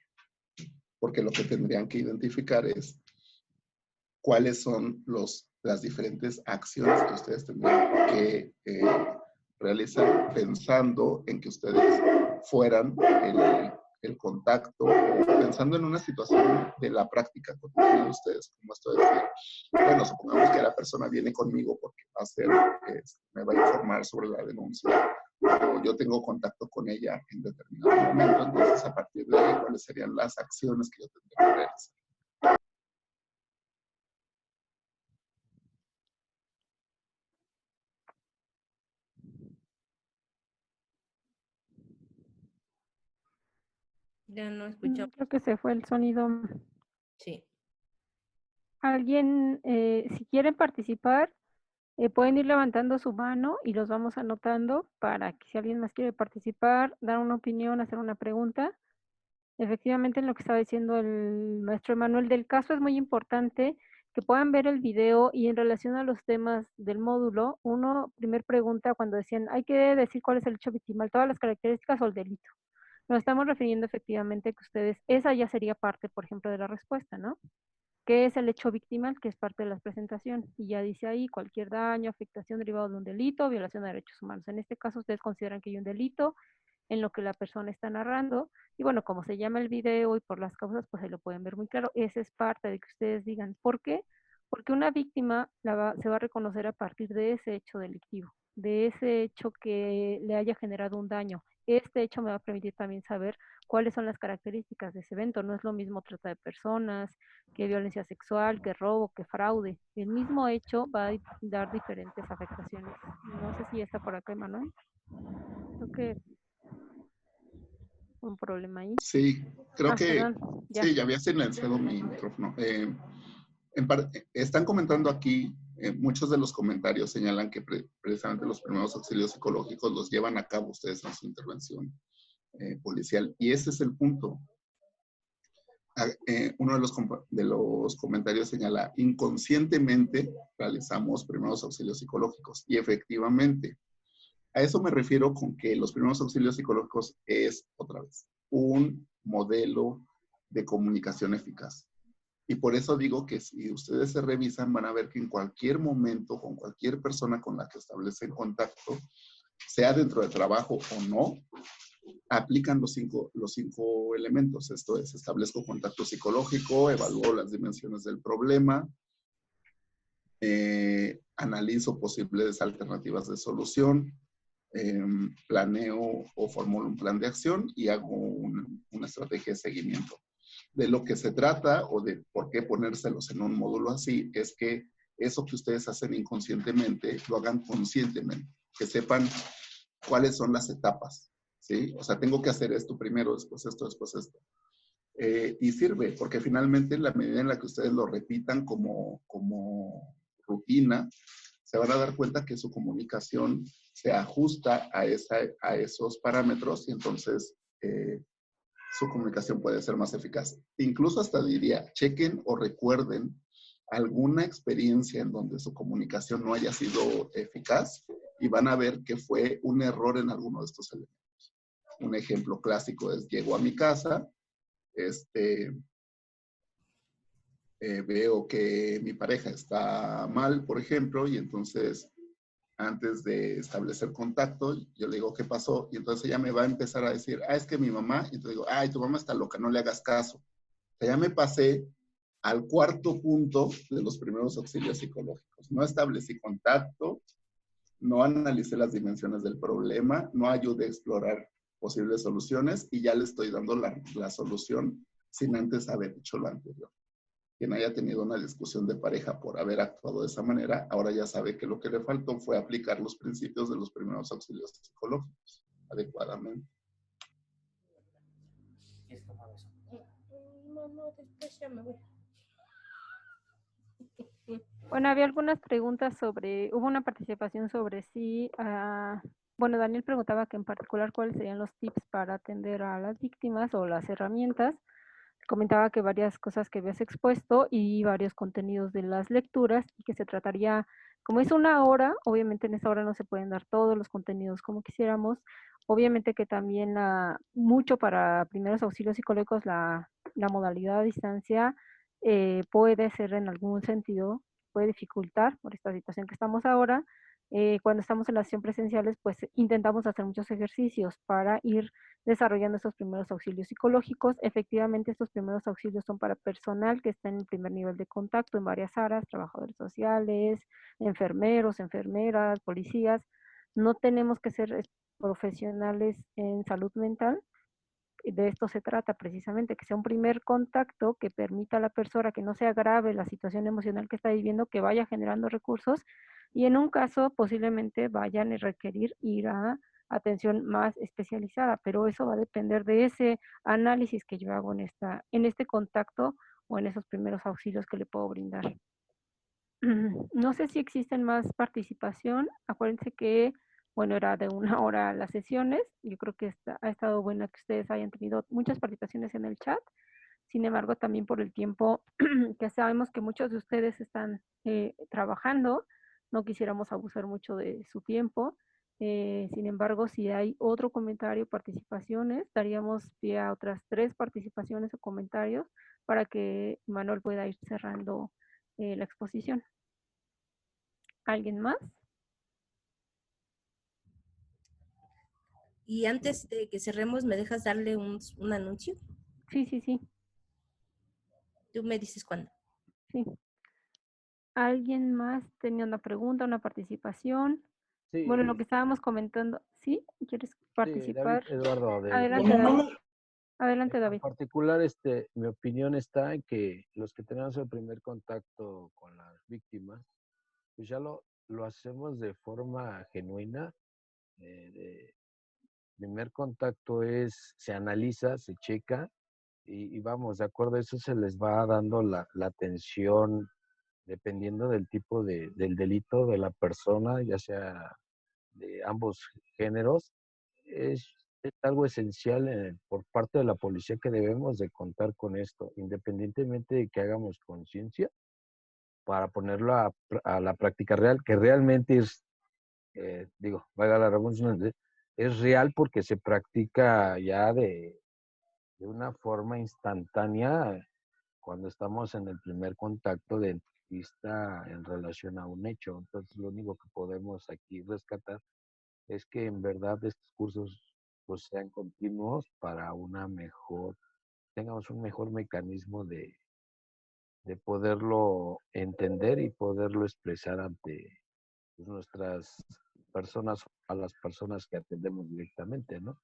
Porque lo que tendrían que identificar es cuáles son las diferentes acciones que ustedes tendrían que realizar pensando en que ustedes fueran el contacto, pensando en una situación de la práctica cotidiana de ustedes, como esto de decir, bueno, supongamos que la persona viene conmigo porque va a hacer, me va a informar sobre la denuncia, o yo tengo contacto con ella en determinado momento, entonces a partir de ahí, ¿cuáles serían las acciones que yo tendría que realizar? Ya no escuchamos. Creo que se fue el sonido. Sí. Alguien, si quieren participar, pueden ir levantando su mano y los vamos anotando para que si alguien más quiere participar, dar una opinión, hacer una pregunta. Efectivamente, en lo que estaba diciendo el maestro Emanuel del caso es muy importante que puedan ver el video y en relación a los temas del módulo, primer pregunta cuando decían, hay que decir cuál es el hecho victimal, todas las características o el delito. Nos estamos refiriendo efectivamente que ustedes, esa ya sería parte, por ejemplo, de la respuesta, ¿no? ¿Qué es el hecho victimal? Que es parte de la presentación. Y ya dice ahí cualquier daño, afectación derivado de un delito, violación de derechos humanos. En este caso, ustedes consideran que hay un delito en lo que la persona está narrando. Y bueno, como se llama el video y por las causas, pues ahí lo pueden ver muy claro. Esa es parte de que ustedes digan, ¿por qué? Porque una víctima se va a reconocer a partir de ese hecho delictivo, de ese hecho que le haya generado un daño. Este hecho me va a permitir también saber cuáles son las características de ese evento. No es lo mismo trata de personas, que violencia sexual, que robo, que fraude. El mismo hecho va a dar diferentes afectaciones. No sé si ya está por acá, Manuel. Creo que un problema ahí. Sí, creo que Perdón, ya. sí, ya había silenciado mi micrófono. Están comentando aquí, muchos de los comentarios señalan que precisamente los primeros auxilios psicológicos los llevan a cabo ustedes en su intervención policial. Y ese es el punto. Uno de los comentarios señala, inconscientemente realizamos primeros auxilios psicológicos. Y efectivamente, a eso me refiero con que los primeros auxilios psicológicos es, otra vez, un modelo de comunicación eficaz. Y por eso digo que si ustedes se revisan, van a ver que en cualquier momento, con cualquier persona con la que establecen contacto, sea dentro de trabajo o no, aplican los cinco elementos. Esto es, establezco contacto psicológico, evalúo las dimensiones del problema, analizo posibles alternativas de solución, planeo o formulo un plan de acción y hago una estrategia de seguimiento. De lo que se trata o de por qué ponérselos en un módulo así es que eso que ustedes hacen inconscientemente lo hagan conscientemente, que sepan cuáles son las etapas, ¿sí? O sea, tengo que hacer esto primero, después esto, después esto. Y sirve, porque finalmente en la medida en la que ustedes lo repitan como rutina, se van a dar cuenta que su comunicación se ajusta a esos parámetros y entonces su comunicación puede ser más eficaz. Incluso hasta diría, chequen o recuerden alguna experiencia en donde su comunicación no haya sido eficaz y van a ver que fue un error en alguno de estos elementos. Un ejemplo clásico es, llego a mi casa, veo que mi pareja está mal, por ejemplo, y entonces antes de establecer contacto, yo le digo, ¿qué pasó? Y entonces ella me va a empezar a decir, es que mi mamá, y entonces digo, tu mamá está loca, no le hagas caso. O sea, ya me pasé al cuarto punto de los primeros auxilios psicológicos. No establecí contacto, no analicé las dimensiones del problema, no ayudé a explorar posibles soluciones y ya le estoy dando la solución sin antes haber hecho lo anterior. Quien haya tenido una discusión de pareja por haber actuado de esa manera, ahora ya sabe que lo que le faltó fue aplicar los principios de los primeros auxilios psicológicos adecuadamente. Bueno, había algunas preguntas hubo una participación sobre si, bueno, Daniel preguntaba que en particular cuáles serían los tips para atender a las víctimas o las herramientas. Comentaba que varias cosas que habías expuesto y varios contenidos de las lecturas y que se trataría, como es una hora, obviamente en esa hora no se pueden dar todos los contenidos como quisiéramos, obviamente que también mucho para primeros auxilios psicológicos la modalidad a distancia puede ser en algún sentido, puede dificultar por esta situación que estamos ahora. Cuando estamos en la sesión presenciales, pues intentamos hacer muchos ejercicios para ir desarrollando estos primeros auxilios psicológicos. Efectivamente, estos primeros auxilios son para personal que está en el primer nivel de contacto en varias áreas, trabajadores sociales, enfermeros, enfermeras, policías. No tenemos que ser profesionales en salud mental. De esto se trata precisamente, que sea un primer contacto que permita a la persona que no sea grave la situación emocional que está viviendo, que vaya generando recursos y en un caso posiblemente vayan a requerir ir a atención más especializada, pero eso va a depender de ese análisis que yo hago en este contacto o en esos primeros auxilios que le puedo brindar. No sé si existen más participación. Acuérdense que, bueno, era de una hora las sesiones. Yo creo que ha estado bueno que ustedes hayan tenido muchas participaciones en el chat. Sin embargo, también por el tiempo que sabemos que muchos de ustedes están trabajando, no quisiéramos abusar mucho de su tiempo. Sin embargo, si hay otro comentario o participaciones, daríamos pie a otras 3 participaciones o comentarios para que Manuel pueda ir cerrando la exposición. ¿Alguien más? Y antes de que cerremos, ¿me dejas darle un anuncio? Sí, sí, sí, Tú me dices cuándo. sí. ¿Alguien más tenía una pregunta, una participación? Bueno, lo que Sí, estábamos comentando, ¿sí? ¿Quieres sí, David participar? Eduardo, Adelante, David. Adelante, en lo David. particular, mi opinión está en que los que tenemos el primer contacto con las víctimas, pues ya lo hacemos de forma genuina. De primer contacto se analiza, se checa y vamos, de acuerdo a eso se les va dando la atención dependiendo del tipo del delito de la persona, ya sea de ambos géneros. Es algo esencial por parte de la policía que debemos de contar con esto, independientemente de que hagamos conciencia, para ponerlo a la práctica real, que realmente es, digo, valga la redundancia, es real porque se practica ya de una forma instantánea cuando estamos en el primer contacto de entrevista en relación a un hecho. Entonces, lo único que podemos aquí rescatar es que en verdad estos cursos pues sean continuos para tengamos un mejor mecanismo de poderlo entender y poderlo expresar ante pues, nuestras personas, a las personas que atendemos directamente, ¿no?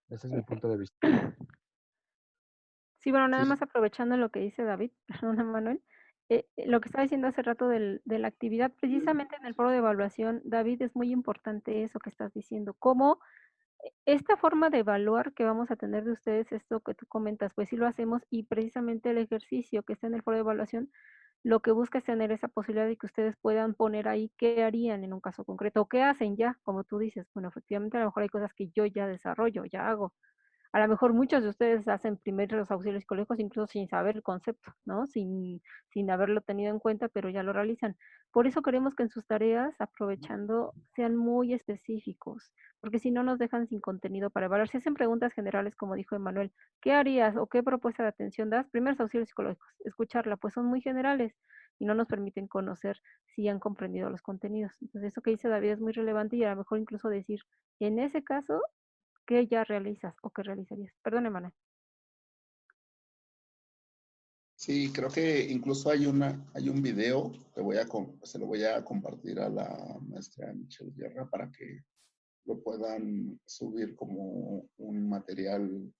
Ese es mi punto de vista. Sí, bueno, nada Sí, más aprovechando lo que dice David, perdona, Manuel, lo que estaba diciendo hace rato de la actividad, precisamente en el foro de evaluación, David, es muy importante eso que estás diciendo, cómo esta forma de evaluar que vamos a tener de ustedes, esto que tú comentas, pues sí lo hacemos y precisamente el ejercicio que está en el foro de evaluación, lo que busca es tener esa posibilidad de que ustedes puedan poner ahí qué harían en un caso concreto o qué hacen ya, como tú dices, bueno, efectivamente a lo mejor hay cosas que yo ya desarrollo, ya hago. A lo mejor muchos de ustedes hacen primeros auxilios psicológicos incluso sin saber el concepto, ¿no? Sin haberlo tenido en cuenta, pero ya lo realizan. Por eso queremos que en sus tareas, aprovechando, sean muy específicos, porque si no nos dejan sin contenido para evaluar. Si hacen preguntas generales, como dijo Emanuel, ¿qué harías o qué propuesta de atención das? Primeros auxilios psicológicos, escucharla, pues son muy generales y no nos permiten conocer si han comprendido los contenidos. Entonces, eso que dice David es muy relevante y a lo mejor incluso decir, en ese caso, ¿qué ya realizas o qué realizarías? Perdón, Emanuel. sí, creo que incluso hay un video que se lo voy a compartir a la maestra Michelle Guerra para que lo puedan subir como un material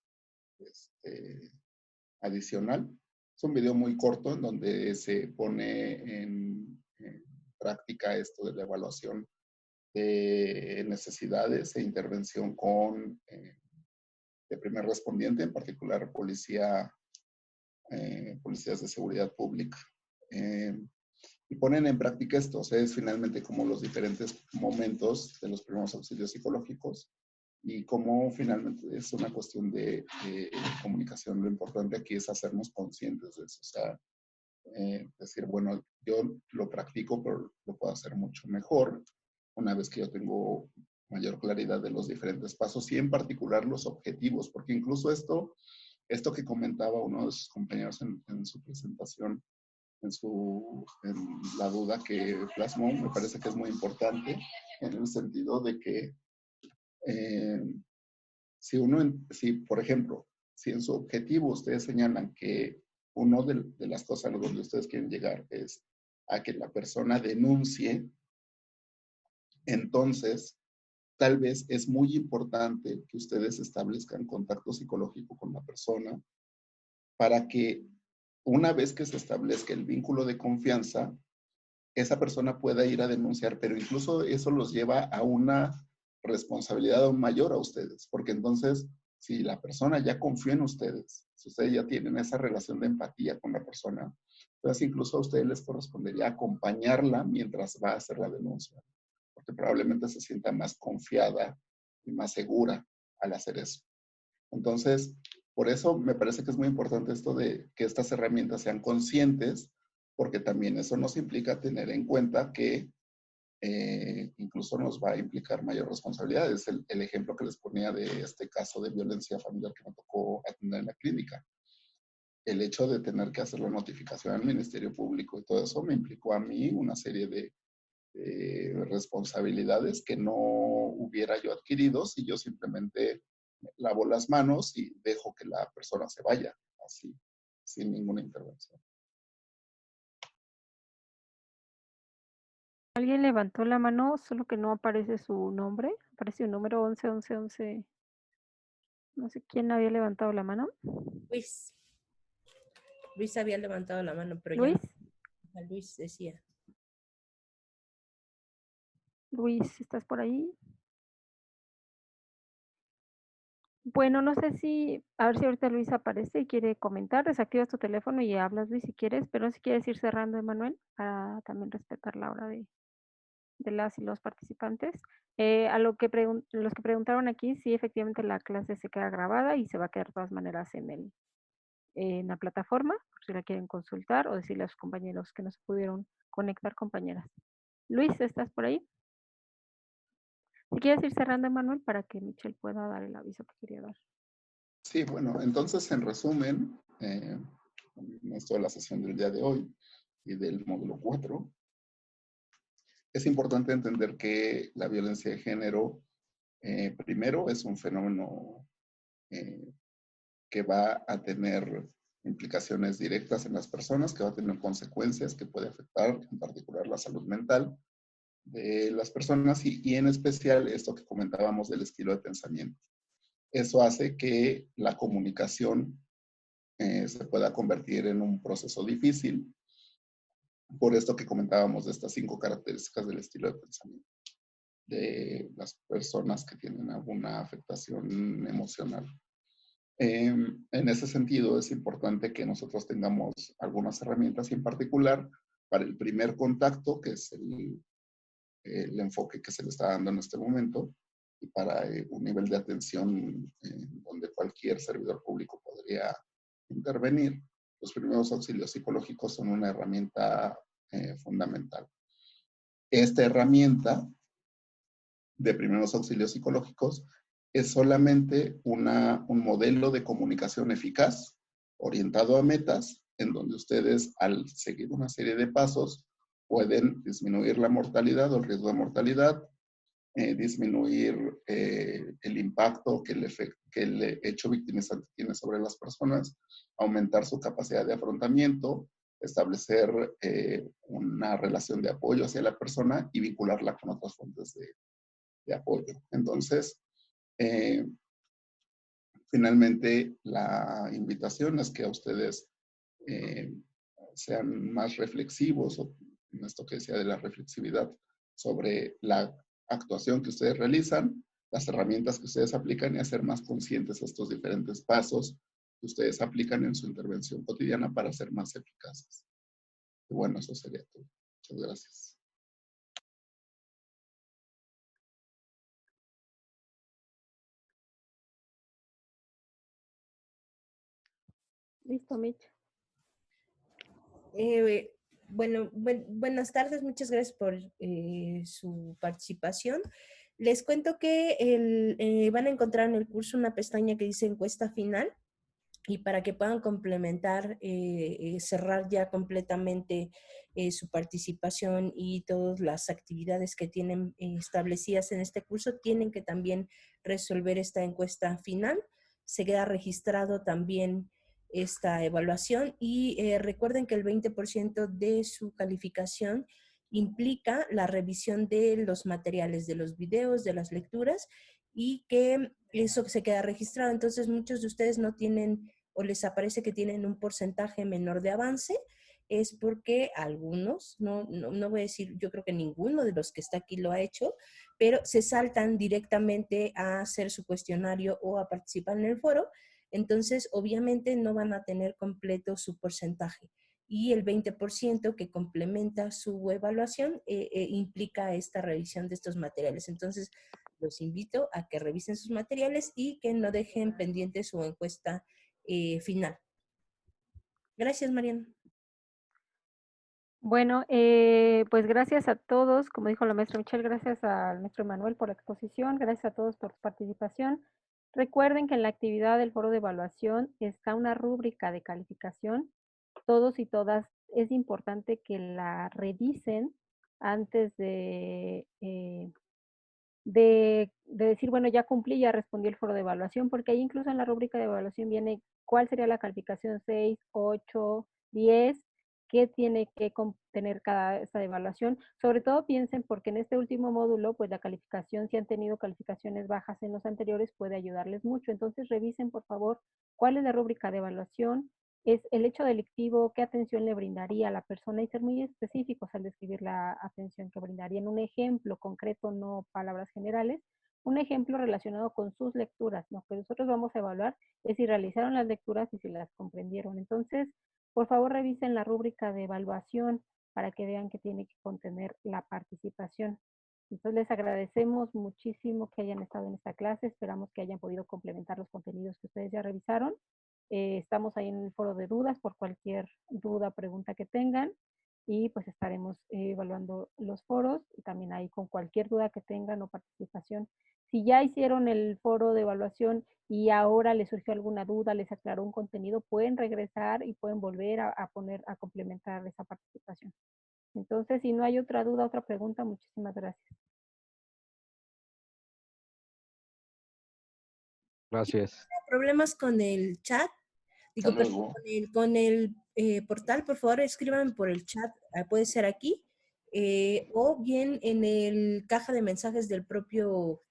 adicional. Es un video muy corto en donde se pone en práctica esto de la evaluación de necesidades e intervención con de primer respondiente, en particular policías de seguridad pública. Y ponen en práctica esto, o sea, es finalmente como los diferentes momentos de los primeros auxilios psicológicos y cómo finalmente es una cuestión de comunicación. Lo importante aquí es hacernos conscientes de eso, o sea, decir, bueno, yo lo practico, pero lo puedo hacer mucho mejor una vez que yo tengo mayor claridad de los diferentes pasos y en particular los objetivos, porque incluso esto que comentaba uno de sus compañeros en su presentación, en la duda que plasmó, me parece que es muy importante en el sentido de que eh, si, por ejemplo, si en su objetivo ustedes señalan que uno de las cosas a donde ustedes quieren llegar es a que la persona denuncie, entonces tal vez es muy importante que ustedes establezcan contacto psicológico con la persona para que una vez que se establezca el vínculo de confianza, esa persona pueda ir a denunciar, pero incluso eso los lleva a una responsabilidad aún mayor a ustedes, porque entonces, si la persona ya confió en ustedes, si ustedes ya tienen esa relación de empatía con la persona, entonces incluso a ustedes les correspondería acompañarla mientras va a hacer la denuncia, porque probablemente se sienta más confiada y más segura al hacer eso. Entonces, por eso me parece que es muy importante esto de que estas herramientas sean conscientes, porque también eso nos implica tener en cuenta que incluso nos va a implicar mayor responsabilidad. Es el ejemplo que les ponía de este caso de violencia familiar que me tocó atender en la clínica. el hecho de tener que hacer la notificación al Ministerio Público y todo eso me implicó a mí una serie de responsabilidades que no hubiera yo adquirido si yo simplemente lavo las manos y dejo que la persona se vaya, así, sin ninguna intervención. Alguien levantó la mano, solo que no aparece su nombre. Aparece un número 11. No sé quién había levantado la mano. Luis. Luis había levantado la mano, pero Luis. ya no. Luis decía. Luis, ¿estás por ahí? Bueno, no sé si, a ver si ahorita Luis aparece y quiere comentar, desactivas tu teléfono y hablas, Luis, si quieres, pero si quieres ir cerrando, Emanuel, para también respetar la hora de las y los participantes. A lo que los que preguntaron aquí, sí, efectivamente la clase se queda grabada y se va a quedar de todas maneras en la plataforma, por si la quieren consultar o decirle a sus compañeros que no se pudieron conectar, compañeras. Luis, ¿estás por ahí? Si quieres ir cerrando, Emanuel, para que Michelle pueda dar el aviso que quería dar. Sí, bueno, entonces en resumen, esto de la sesión del día de hoy y del módulo 4, es importante entender que la violencia de género, primero, es un fenómeno que va a tener implicaciones directas en las personas, que va a tener consecuencias que puede afectar en particular la salud mental de las personas y en especial esto que comentábamos del estilo de pensamiento. Eso hace que la comunicación se pueda convertir en un proceso difícil por esto que comentábamos de estas 5 características del estilo de pensamiento de las personas que tienen alguna afectación emocional. En ese sentido, es importante que nosotros tengamos algunas herramientas y en particular para el primer contacto, que es el enfoque que se le está dando en este momento, y para un nivel de atención donde cualquier servidor público podría intervenir, los primeros auxilios psicológicos son una herramienta fundamental. Esta herramienta de primeros auxilios psicológicos es solamente un modelo de comunicación eficaz orientado a metas en donde ustedes al seguir una serie de pasos pueden disminuir la mortalidad o el riesgo de mortalidad, disminuir el impacto que el hecho victimizante tiene sobre las personas, aumentar su capacidad de afrontamiento, establecer una relación de apoyo hacia la persona y vincularla con otras fuentes de apoyo. Entonces, finalmente, la invitación es que a ustedes sean más reflexivos, o en esto que decía de la reflexividad, sobre la actuación que ustedes realizan, las herramientas que ustedes aplican y hacer más conscientes estos diferentes pasos que ustedes aplican en su intervención cotidiana para ser más eficaces. Y bueno, eso sería todo. Muchas gracias. Listo, Mitch. Buenas tardes, muchas gracias por su participación. Les cuento que van a encontrar en el curso una pestaña que dice encuesta final y para que puedan complementar, cerrar ya completamente su participación y todas las actividades que tienen establecidas en este curso, tienen que también resolver esta encuesta final. Se queda registrado también esta evaluación y recuerden que el 20% de su calificación implica la revisión de los materiales, de los videos, de las lecturas y que eso se queda registrado. Entonces muchos de ustedes no tienen o les aparece que tienen un porcentaje menor de avance, es porque algunos, no voy a decir, yo creo que ninguno de los que está aquí lo ha hecho, pero se saltan directamente a hacer su cuestionario o a participar en el foro. Entonces, obviamente no van a tener completo su porcentaje. Y el 20% que complementa su evaluación implica esta revisión de estos materiales. Entonces, los invito a que revisen sus materiales y que no dejen pendiente su encuesta final. Gracias, Mariana. Bueno, pues gracias a todos, como dijo la maestra Michelle, gracias al maestro Emanuel por la exposición, gracias a todos por su participación. Recuerden que en la actividad del foro de evaluación está una rúbrica de calificación. Todos y todas es importante que la revisen antes de decir, bueno, ya cumplí, ya respondí el foro de evaluación, porque ahí incluso en la rúbrica de evaluación viene cuál sería la calificación 6, 8, 10, qué tiene que contener cada esta evaluación. Sobre todo piensen porque en este último módulo, pues la calificación, si han tenido calificaciones bajas en los anteriores, puede ayudarles mucho. Entonces revisen, por favor, cuál es la rúbrica de evaluación, es el hecho delictivo, qué atención le brindaría a la persona y ser muy específicos al describir la atención que brindarían. Un ejemplo concreto, no palabras generales, un ejemplo relacionado con sus lecturas. Lo que nosotros vamos a evaluar es si realizaron las lecturas y si las comprendieron. Entonces, por favor, revisen la rúbrica de evaluación para que vean que tiene que contener la participación. Entonces, les agradecemos muchísimo que hayan estado en esta clase. Esperamos que hayan podido complementar los contenidos que ustedes ya revisaron. Estamos ahí en el foro de dudas por cualquier duda, pregunta que tengan y pues estaremos evaluando los foros y también ahí con cualquier duda que tengan o participación. Si ya hicieron el foro de evaluación y ahora les surgió alguna duda, les aclaró un contenido, pueden regresar y pueden volver a complementar esa participación. Entonces, si no hay otra duda, otra pregunta, muchísimas gracias. Gracias. ¿Problemas con el chat? Digo, Hasta luego. con el portal, por favor, escriban por el chat, puede ser aquí, o bien en el caja de mensajes del propio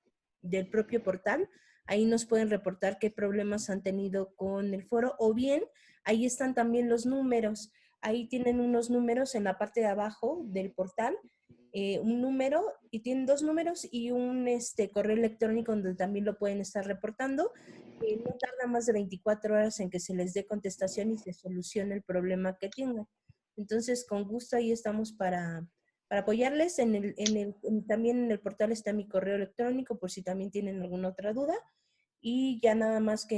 portal. Ahí nos pueden reportar qué problemas han tenido con el foro, o bien ahí están también los números. Ahí tienen unos números en la parte de abajo del portal, un número, y tienen dos números y un correo electrónico donde también lo pueden estar reportando. No tarda más de 24 horas en que se les dé contestación y se solucione el problema que tengan. Entonces, con gusto ahí estamos para apoyarles. También en el portal está mi correo electrónico por si también tienen alguna otra duda. Y ya nada más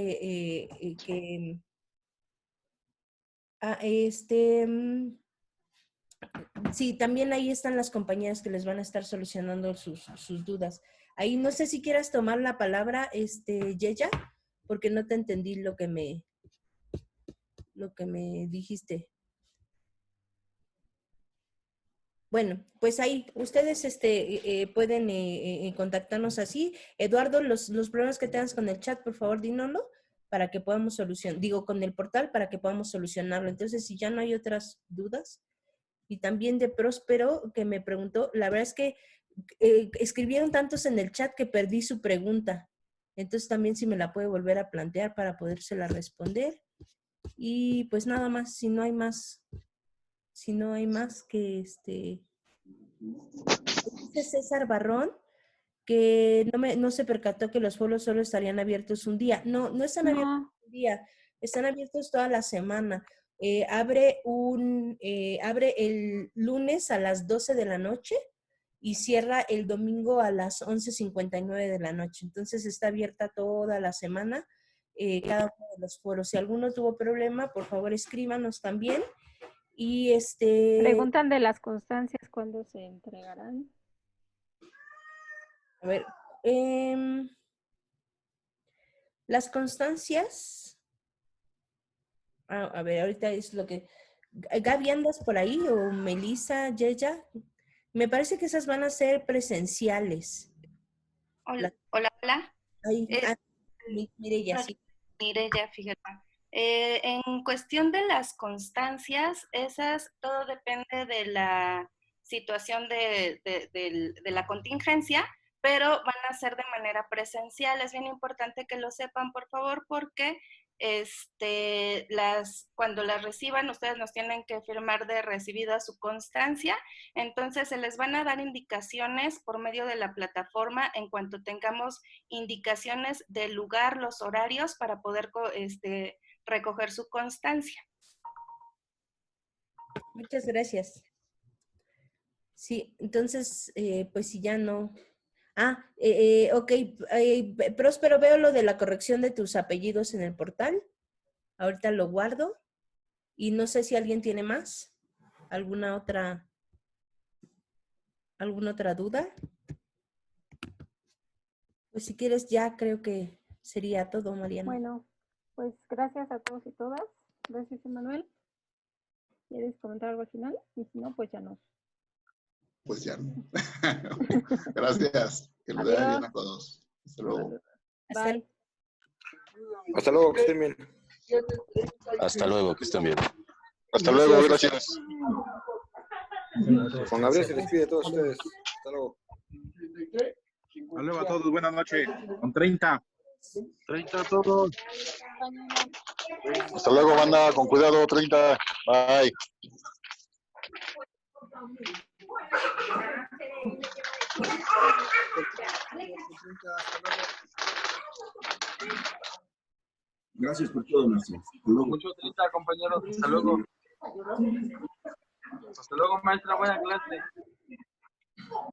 sí, también ahí están las compañías que les van a estar solucionando sus dudas. Ahí no sé si quieras tomar la palabra, Yeya, porque no te entendí lo que me dijiste. Bueno, pues ahí ustedes pueden contactarnos así. Eduardo, los problemas que tengas con el chat, por favor, dínoslo para que podamos solucionar, con el portal para que podamos solucionarlo. Entonces, si ya no hay otras dudas. Y también de Próspero, que me preguntó, la verdad es que escribieron tantos en el chat que perdí su pregunta. Entonces también si me la puede volver a plantear para podérsela responder. Y pues nada más, si no hay más que dice César Barrón que no se percató que los foros solo estarían abiertos un día. No están abiertos un día, están abiertos toda la semana. Abre el lunes a las 12 de la noche y cierra el domingo a las 11:59 de la noche. Entonces está abierta toda la semana cada uno de los foros. Si alguno tuvo problema, por favor escríbanos también. Y Preguntan de las constancias, ¿cuándo se entregarán? A ver, las constancias. A ver, ahorita es lo que... Gaby, ¿andas por ahí? ¿O Melissa, Yeya? Me parece que esas van a ser presenciales. Hola, hola. Ahí, Mireya, sí. Mireya, fíjate. En cuestión de las constancias, esas todo depende de la situación de la contingencia, pero van a ser de manera presencial. Es bien importante que lo sepan, por favor, porque cuando las reciban, ustedes nos tienen que firmar de recibida su constancia. Entonces se les van a dar indicaciones por medio de la plataforma en cuanto tengamos indicaciones del lugar, los horarios para poder recoger su constancia. Muchas gracias. Sí, entonces, pues si ya no... ok. Próspero, veo lo de la corrección de tus apellidos en el portal. Ahorita lo guardo. Y no sé si alguien tiene más. ¿Alguna otra duda? Pues si quieres ya creo que Sería todo, Mariana. Bueno, pues gracias a todos y todas. Gracias, Emanuel. ¿Quieres comentar algo al final? Y si no, pues ya no. Pues ya no. Gracias. Que les vaya bien a todos. Hasta luego. Bye. Hasta luego, que estén bien. Hasta luego, que estén bien. Hasta luego, gracias. Juan Gabriel se despide de todos ustedes. Hasta luego. Hasta luego a todos, buenas noches. Con 30. 30 a todos. Hasta luego, banda, con cuidado, 30. Bye. Gracias por todo, maestro. Mucho utilizar, compañeros. Hasta luego. Hasta luego, maestra. Buena clase.